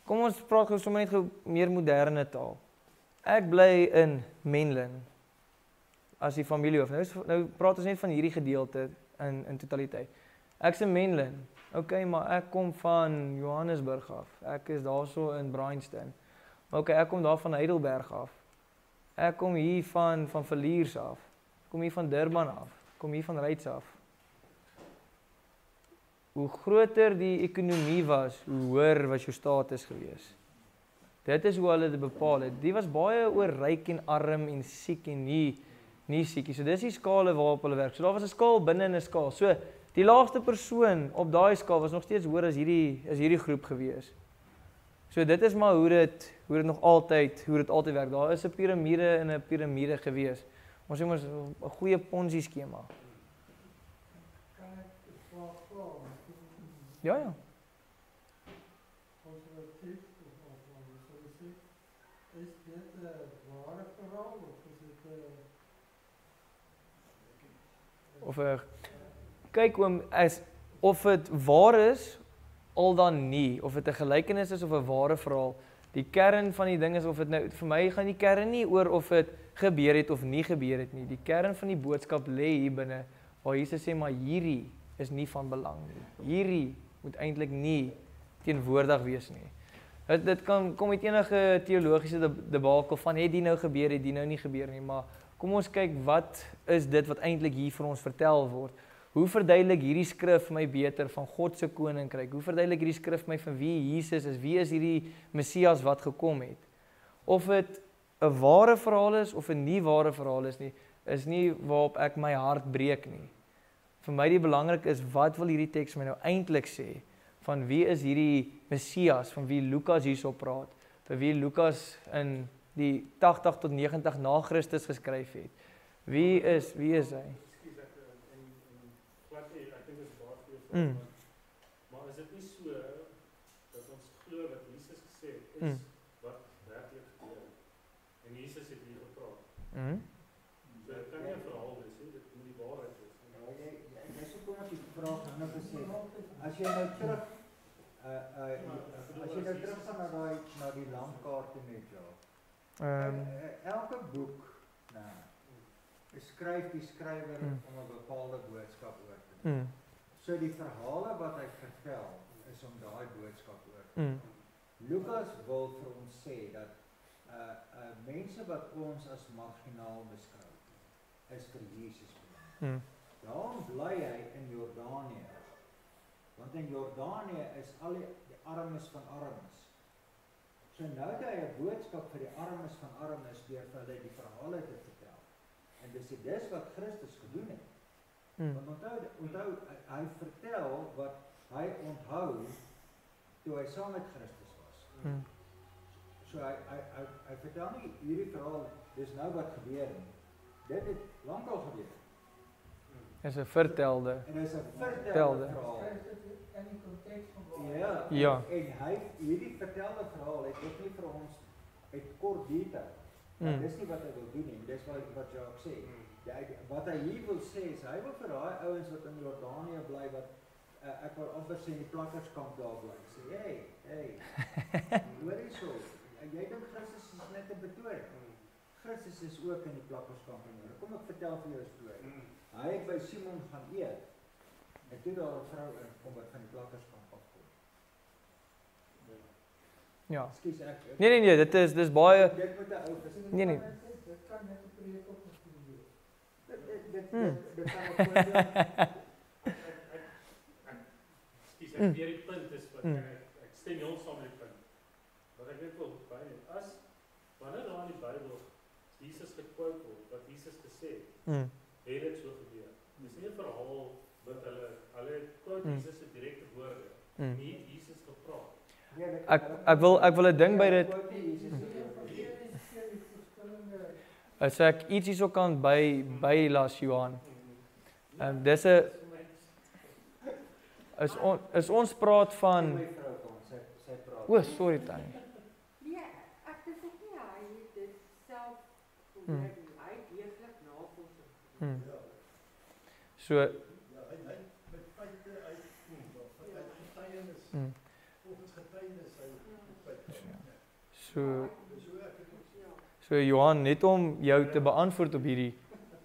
Kom ons praat gou sommer net meer moderne taal. Ek bly in Menlyn as die familiehoof. Nou praat ons net van hierdie gedeelte in totaliteit. Ek's in Menlyn. Okay, maar ek kom van Johannesburg af. Ek is daarso in Bryanston. Okay, ek kom daar van Heidelberg af. Ek kom hier van Villiers af. Ek kom hier van Durban af. Ek kom hier van Ryds af. Hoe groter die ekonomie was, hoe hoër was jou status gewees. Dit is hoe hulle dit bepaal het. Die was baie oor ryk en arm en siek en nie siek nie. So dis die skale waarop hulle werk. So daar was 'n skaal binne in 'n skaal. So die laagste persoon op daai skaal was nog steeds hoër as hierdie groep gewees. So dit is maar hoe dit nog altyd werk. Daar is 'n piramide en 'n piramide gewees. Ons sê mos 'n goeie Ponzi skema. Ja. Conservatief is dit 'n ware verhaal of is dit kyk oom, of dit waar is al dan nie, of dit 'n gelykenis is of 'n ware verhaal. Die kern van die ding is of dit nou vir my gaan die kern nie oor of dit gebeur het of nie gebeur het nie. Die kern van die boodskap lê hier binne waar Jesus sê maar hierdie is nie van belang nie. Hierdie moet eintlik nie teenwoordig wees nie. Dit kan kom met enige teologiese debakel van het die nou gebeur, het die nou nie gebeur nie, maar kom ons kyk wat is dit wat eintlik hier vir ons vertel word. Hoe verduidelik hierdie skrif my beter van God se koninkryk? Hoe verduidelik hierdie skrif my van wie Jesus is? Wie is hierdie Messias wat gekom het? Of dit 'n ware verhaal is of 'n nie ware verhaal is nie waarop ek my hart breek nie. Vir my die belangrik is wat wil hierdie teks my nou eintlik sê? Van wie is hierdie Messias, van wie Lukas hierso praat? Vir wie Lukas in die 80 tot 90 na Christus geskryf het? Wie is hy? Maar is dit nie so dat ons glo wat Jesus gesê het is wat werklik gebeur het? En Jesus het hier gepraat. So dit kan nie 'n verhaal wees nie, dit moet die waarheid wees. Jy sê kom ek die vraag nou gesê. As jy nou terug gaan na die landkaarte met jou. Elke boek beskryf die skrywer om 'n bepaalde boodskap oor te doen. So die verhale wat hy vertel is om daai boodskap oor te doen. Lukas wil vir ons sê dat mense wat ons as marginaal beskou is vir Jesus belang. Daarom bly hy in Jordanië. Want in Jordanië is al die armes van armes. So nou het hy 'n boodskap vir die armes van armes deur vir hulle die verhale te vertel. En dis wat Christus gedoen het. Want onthou, hy vertel wat hy onthou toe hy saam met Christus was. So hy vertel nie hierdie verhaal, dis nou wat gebeur nie. Dit het lankal gebeur. Is 'n vertelde. En dis 'n vertelde verhaal. in die konteks van Ja, Ja. En hy hierdie vertelde verhaal het ook nie vir ons uit kort detail. Maar dis nie wat hy wil doen nie, dis wat Jacques sê. Wat hy hier wil sê is, hy wil vir daai ouens wat in Jordanië bly, wat ek wil amper sê in die plakkerskamp daar bly, sê, hey, hoor hierso, jy dink Christus is net 'n betoring. Christus is ook in die plakkerskamp en kom ek vertel vir jou 'n storie. Hy het by Simon gaan eet, en toe daar 'n vrou inkom wat van die plakkerskamp afkom. Ja. Ekskuus ek. Nee, dis baie Dit moet 'n ou versie. nee. Dit kan net 'n preek op 'n video. Dit kan ook Ek weer die punt is wat ek stem heel saam met die punt. Wat ek net wil byneem, as wanneer daar in die Bybel Jesus gekwout word, wat Jesus gesê het, het dit so gebeur. Dis nie 'n verhaal wat hulle quote Jesus se direkte woorde, nie het Jesus gepraat. Ek wil 'n ding by dit as ek ietsie so kan by las Johan. Dis 'n is ons praat van o, sorry Tannie. Nee, ek dink ook nie hy het dit self probeer nie. Hy het deeglik navorsing. So Ja, hy met feite uit getuienis. Volgens getuienis hy So Johan, net om jou te beantwoord op hierdie.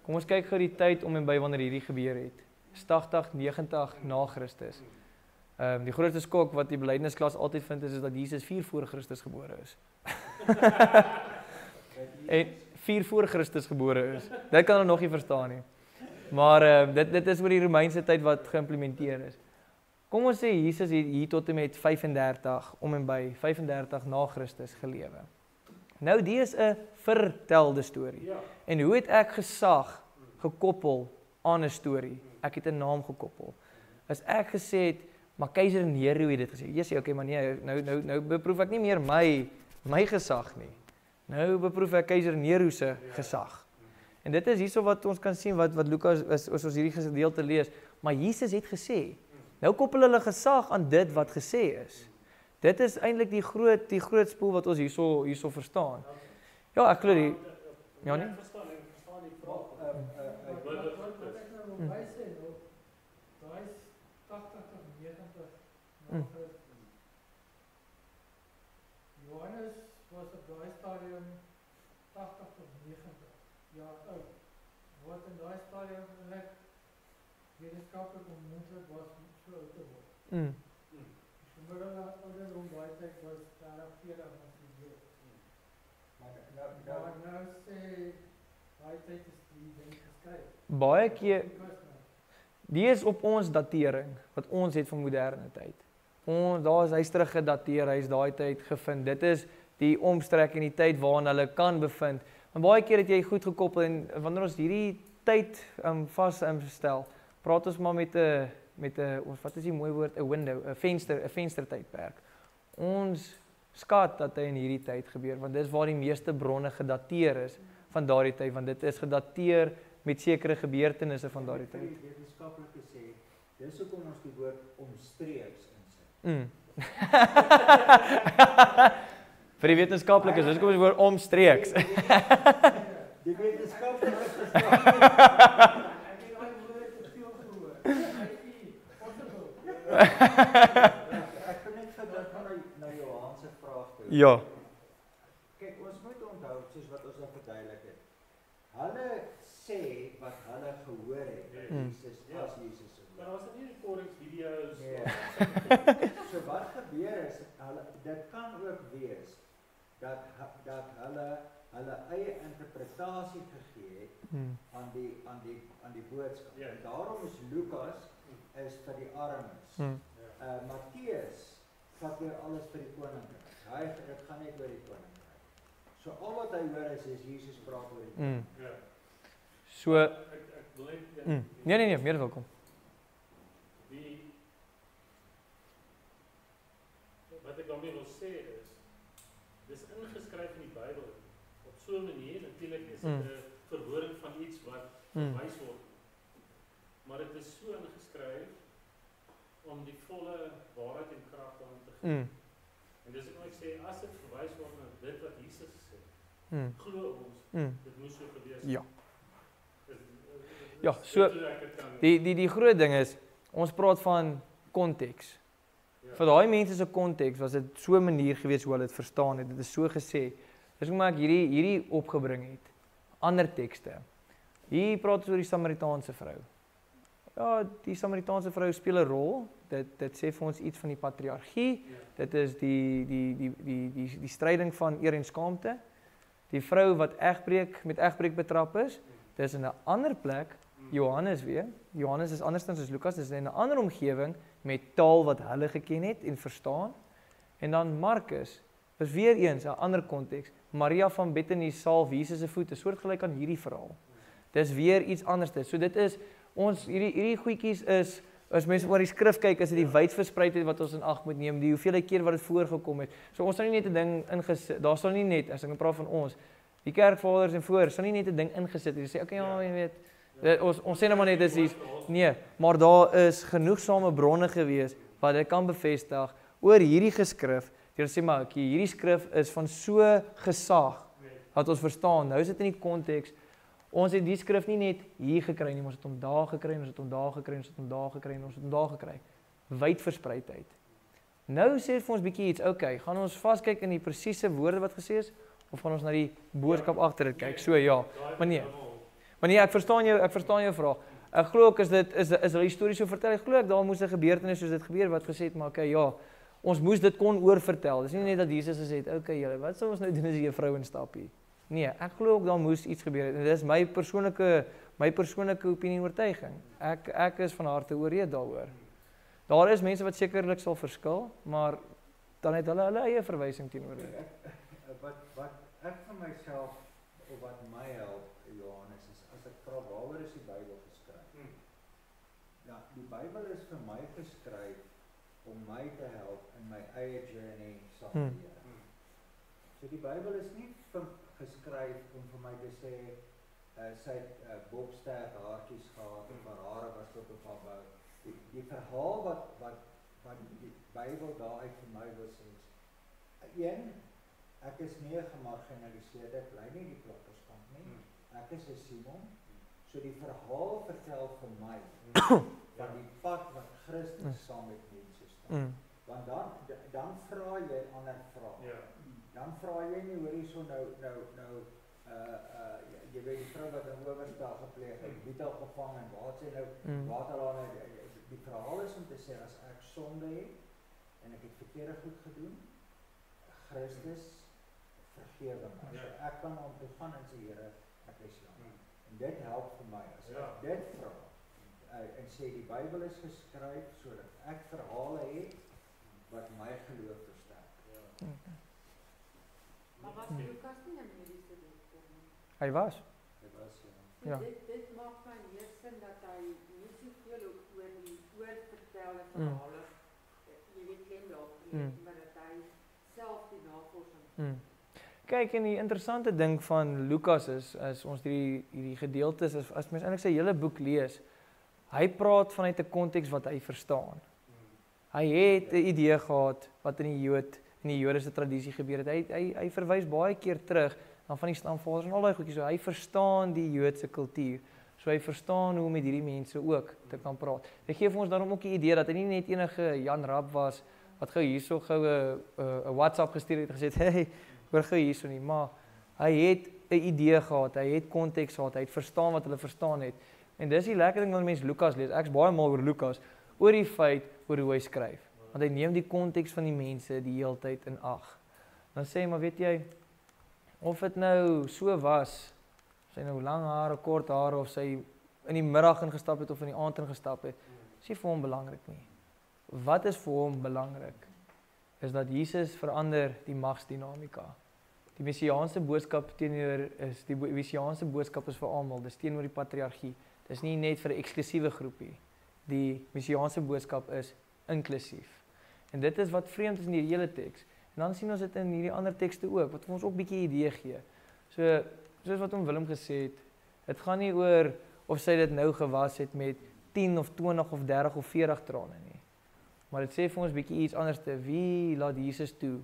Kom ons kyk gou die tyd om en by wanneer hierdie gebeur het. 80, 90 na Christus. Die grootste skok wat die belydensklas altyd vind is dat Jesus 4 voor Christus gebore is. En 4 voor Christus gebore is. Dit kan hulle nog nie verstaan nie. Maar dit is oor die Romeinse tyd wat geïmplementeer is. Kom ons sê Jesus het hier tot en met 35 om en by 35 na Christus gelewe. Nou die is 'n vertelde storie. Ja. En hoe het ek gesag gekoppel aan 'n storie? Ek het 'n naam gekoppel. As ek gesê het, maar keiser Nero het dit gesê. Jy sê okay, maar nee, nou beproef ek nie meer my gesag nie. Nou beproef ek keiser Nero se gesag. En dit is hierso wat ons kan sien wat Lukas as ons hierdie gedeelte lees, maar Jesus het gesê. Nou koppel hulle gesag aan dit wat gesê is. Dit is eintlik die groot spoel wat ons hierso verstaan. Ja, ek glo die ja nie. Ek verstaan die vraag. wat ek nou wil bysê nou, daai is 80 tot 90 na Christus. Johannes was op daai stadium 80 tot 90 jaar oud. Wat in daai stadium eintlik wetenskaplik onmoontlik was om so oud te word. Gemiddelde ouderdom daai tyd was 40 as jy weet. Maar nou sê daai tyd is die ding geskryf. Baie keer die is op ons datering wat ons het van moderne tyd. Hy's terug gedateer, hy's daai tyd gevind. Dit is die omstrek en die tyd waarin hulle kan bevind. Maar baie keer het jy goed gekoppel en wanneer ons hierdie tyd vasstel, praat ons maar met 'n wat is die mooi woord, 'n window, 'n venstertydperk. Ons skat dat hy in hierdie tyd gebeur, want dis waar die meeste bronne gedateer is van daardie tyd, want dit is gedateer met sekere gebeurtenisse van daardie tyd. Die wetenskaplike sê, dis hoekom ons die woord omstreeks insit. Vir die wetenskaplikes, dis hoekom ons die woord omstreeks. Die wetenskaplike ek kan net gedink na Johan se vraag toe. Ja. Kyk, ons moet onthou soos wat ons al verduidelik het. Hulle sê wat hulle gehoor het. Jesus as Jesus se Maar was dit nie recordings, video's? Nee. So wat gebeur is, dit kan ook wees dat hulle eie interpretasie gegee het aan die boodskap. Ja. En daarom is Lukas is vir die armes. Matteus vat weer alles vir die koninkryk. Dit gaan net oor die koninkryk. So al wat hy hoor is Jesus praat oor die koninkryk. Ja. So Ek wil net nee, meer welkom. Wat ek daarmee wil sê is, dis ingeskryf in die Bybel op so 'n manier, natuurlik is dit 'n verwoording van iets wat verwys word. Maar dit is so ingeskryf om die volle waarheid en krag daaraan te gee. En dis ek sê, as dit verwys word na dit wat Jesus gesê het, glo ons, dit moes so gewees het. Ja. Ja, so die groot ding is, ons praat van konteks. Vir daai mense se konteks was dit so 'n manier gewees hoe hulle dit verstaan het. Dit is so gesê. Dis hoekom ek hierdie opgebring het. Ander tekste. Hier praat ons oor die Samaritaanse vrou. Ja, die Samaritaanse vrou speel 'n rol. Dit sê vir ons iets van die patriargie. Dit is die stryding van eer en skaamte. Die vrou wat met egbreek betrap is. Dis in 'n ander plek, Johannes weer. Johannes is andersins as Lukas, dis in 'n ander omgewing met taal wat hulle geken het en verstaan. En dan Markus is weer eens 'n ander konteks. Maria van Bethany salf Jesus se voete, soortgelyk aan hierdie verhaal. Dis weer iets anders. So dit is ons hierdie goedjies is as mense oor die skrif kyk, is dit die wydverspreidheid wat ons in ag moet neem, die hoeveelheid keer wat dit voorgekom het. So ons sal nie net 'n ding ingesit. Daar sal nie net, as ek praat van ons, die kerkvaders en voor, sal nie net 'n ding ingesit en sê okay, ja, jy weet, ons sê nou maar net dis iets. Nee, maar daar is genoegsame bronne gewees wat dit kan bevestig oor hierdie geskrif. Jy sê maar, okay, hierdie skrif is van so gesag dat ons verstaan. Nou is dit in die konteks. Ons het die skrif nie net hier gekry nie, ons het hom daar gekry, ons het hom daar gekry, ons het hom daar gekry, ons het hom daar gekry. Wydverspreidheid. Nou sê vir ons bietjie iets, okay, gaan ons vaskyk in die presiese woorde wat gesê is of gaan ons na die boodskap agter dit kyk? So ja. Maar nee, ek verstaan jou vraag. Ek glo ook is hulle histories so vertel. Ek glo ek daar moes 'n gebeurtenis soos dit gebeur wat gesê het, maar okay, ja, ons moes dit kon oorvertel. Dis nie net dat Jesus gesê het, okay, julle, wat sal ons nou doen as die vrou instap hier? Nee, ek glo ook daar moes iets gebeur het. En dit is my persoonlike opinie en oortuiging. Ek is van harte oorreed daaroor. Daar is mense wat sekerlik sal verskil, maar dan het hulle eie verwysing teenoor dit. Wat ek vir myself of wat my help, Johannes, is as ek vra waaroor is die Bybel geskryf? Ja, die Bybel is vir my geskryf om my te help in my eie journey saam met die Here. So die Bybel is nie geskryf om vir my te sê sy het bobsterk haartjies gehad en haar hare was tot op haar bou. Die verhaal wat die Bybel daaruit vir my wil sê is, ek is nie 'n gemarginaliseerde, ek bly nie die plotterskant nie. Ek is 'n Simon. So die verhaal vertel vir my van die pad wat Christus saam met mense stap. Want dan vra jy ander vrae. Dan vra jy nie hoor hierso nou jy weet die vrou wat 'n oorspel gepleeg het, wie het haar gevang en waar sy nou waar het haar die verhaal is om te sê as ek sonde het en ek het verkeerde goed gedoen, Christus vergewe my. So ek kan hom toe gaan en sê Here, ek is jammer. En dit help vir my as ek dit vra. En sê die Bybel is geskryf sodat ek verhale het wat my geloof versterk. Maar was Lukas nie 'n mediese dokter nie? Hy was, ja. Dit maak my meer sin dat hy nie soveel oor die oorvertelde verhale, jy weet ken daar, maar dat hy self die navorsing. Kyk, en die interessante ding van Lukas is, as ons hierdie gedeeltes, as mens eintlik sy hele boek lees, hy praat vanuit 'n konteks wat hy verstaan. Hy het 'n idee gehad wat in die Joodse tradisie gebeur het. Hy verwys baie keer terug na van die stamvaders en al daai goedjies. So hy verstaan die Joodse kultuur. So hy verstaan hoe om met hierdie mense ook te kan praat. Dit gee vir ons daarom ook 'n idee dat hy nie net enige Jan Rap was wat gou hierso gou 'n WhatsApp gestuur het en gesê het, hey, hoor gou hierso nie, maar hy het 'n idee gehad, hy het konteks gehad, hy het verstaan wat hulle verstaan het. En dis die lekker ding wanneer mense Lukas lees. Ek's baie mal oor Lukas, oor die feit oor hoe hy skryf. Want hy neem die konteks van die mense die heeltyd in ag. Dan sê hy, maar weet jy, of dit nou so was, sy nou lang hare, kort hare, of sy in die middag ingestap het of in die aand ingestap het, is nie vir hom belangrik nie. Wat is vir hom belangrik? Is dat Jesus verander die magsdinamika. Die messiaanse boodskap die messiaanse boodskap is vir almal, dis teenoor die patriargie. Dis nie net vir 'n eksklusiewe groepie. Die messiaanse boodskap is inklusief. En dit is wat vreemd is in die hele teks. En dan sien ons dit in hierdie ander tekste ook, wat ons ook bietjie idee gee. So, soos wat Willem gesê het, dit gaan nie oor of sy dit nou gewas het met 10 of 20 of 30 of 40 trane nie. Maar dit sê vir ons bietjie iets anders te wie laat Jesus toe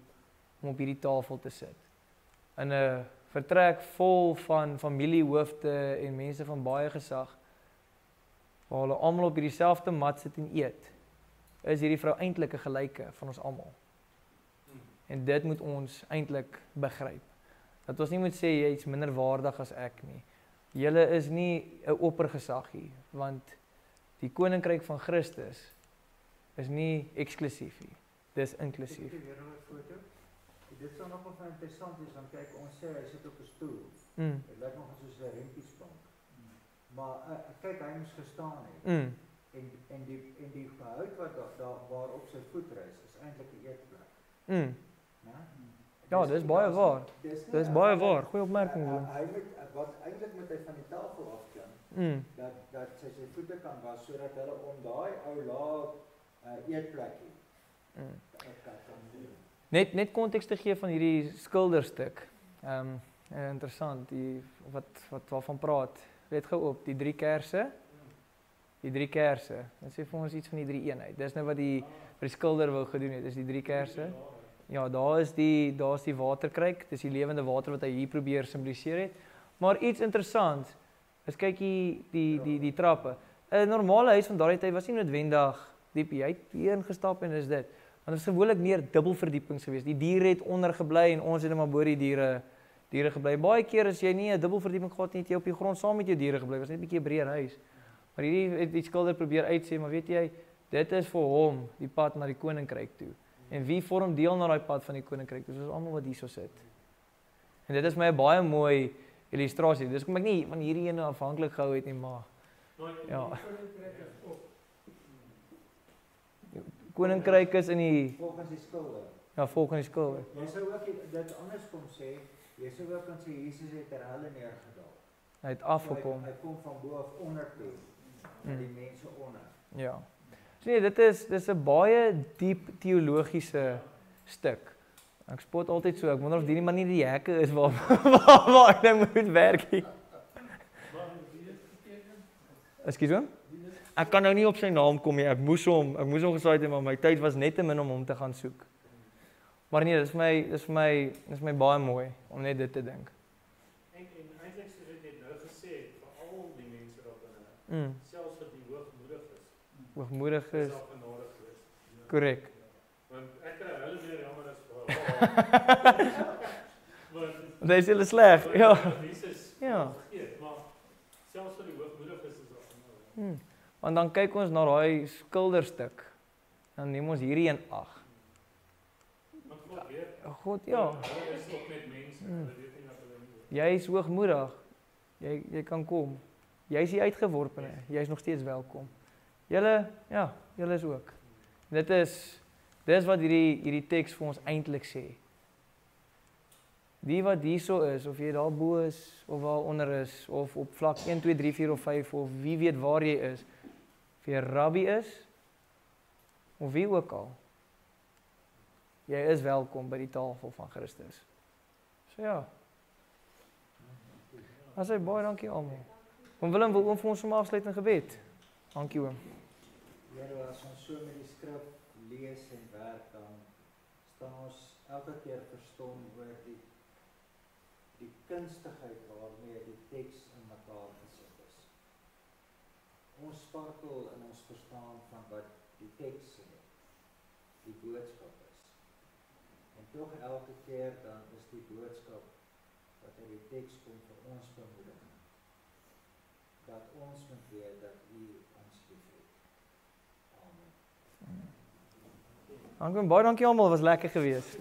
om op hierdie tafel te sit. In 'n vertrek vol van familiehoofde en mense van baie gesag, waar hulle almal op hierdie selfde mat sit en eet, is hierdie vrou eintlik 'n gelyke van ons almal. En dit moet ons eintlik begryp. Dat ons nie moet sê jy is minder waardig as ek nie. Julle is nie 'n oppergesag hier, want die koninkryk van Christus is nie eksklusief nie. Dis inklusief. Ek weer 'n foto. Dit sou nogal baie interessant is, want kyk, ons sê hy sit op 'n stoel. Dit lyk nog soos 'n rempiesbank. Maar kyk, hy moes gestaan het. En die hout wat daar waarop sy voet rus, is eintlik 'n eetplek. Ja, dis baie waar. Dis baie waar. Goeie opmerking. Wat eintlik moet hy van die tafel afklim, dat sy voete kan was, sodat hulle om daai ou laag eetplekkie kan doen. Net konteks te gee van hierdie skilderstuk. Interessant, wat waarvan praat. Let gou op, die 3 kerse. Die 3 kerse. Dit sê vir ons iets van die 3 eenheid. Dis nou wat die skilder wou gedoen het, is die 3 kerse. Ja, daar's die waterkruik, dis die lewende water wat hy hier probeer simboliseer het. Maar iets interessants is kyk die trappe. 'n Normale huis van daardie tyd was nie noodwendig diep. Jy het hier ingestap en is dit. Want dit is gewoonlik meer dubbelverdiepings geweest. Die diere het onder gebly en ons het net maar bo die diere gebly. Baie keer as jy nie 'n dubbelverdieping gehad nie, het jy op die grond saam met jou diere gebly. Was net 'n bietjie 'n breër huis. Maar hierdie het die skilder probeer uitsê, maar weet jy, dit is vir hom die pad na die koninkryk toe. En wie vorm deel na daai pad van die koninkryk? Dis ons almal wat hierso sit. En dit is my 'n baie mooi illustrasie. Dis kom ek nie van hierdie ene afhanklik gehou het nie, maar ja. Koninkryk is in die volgens die skilder. Ja, volgens die skilder. Jy sou ook dit anders kon sê. Jy sou ook kan sê Jesus het ter helle neergedaal. Hy het afgekom. Hy kom van bo af onder toe. Die mense onder. Ja. So nee, dis 'n baie diep teologiese stuk. Ek spot altyd so, ek wonder of die man nie die hekke is waar ek nou moet werk nie. Ekskuus hom? Ek kan nou nie op sy naam kom nie. Ek moes hom gesaai het, maar my tyd was net te min om hom te gaan soek. Maar nee, dis vir my baie mooi om net dit te dink. En eintlik soos jy net nou gesê het, vir al die mense daar binne, selfs vir die hoogmoediges. Korrek. Want ek kry hulle weer jammer as Want hy is hulle sleg. Ja. Ja. Maar selfs vir die hoogmoediges is daar genade. Want dan kyk ons na daai skilderstuk. Dan neem ons hierdie een ag. Want God weet. God, ja. Hulle is ook net mense. Hulle weet nie wat hulle moet. Jy is hoogmoedig. Jy kan kom. Jy is die uitgeworpene. Jy is nog steeds welkom. Julle is ook. Dis wat hierdie teks vir ons eintlik sê. Die wat hierso is, of jy daar bo is, of waar onder is, of op vlak 1, 2, 3, 4 of 5, of wie weet waar jy is, of jy rabbi is, of wie ook al, jy is welkom by die tafel van Christus. So ja. As hy baie dankie almal. Oom Willem wil vir ons afsluit in gebed. Dankie oom. Here, as ons so met die skrif lees en werk, dan staan ons elke keer verstom oor die kunstigheid waarmee die teks in mekaar gesit is. Ons sparkel in ons verstaan van wat die teks sê, die boodskap is. En tog elke keer dan is die boodskap wat in die teks kom vir ons bemoediging. Dat ons moet weet dat U ons liefhet. Amen. Baie dankie almal, was lekker geweest.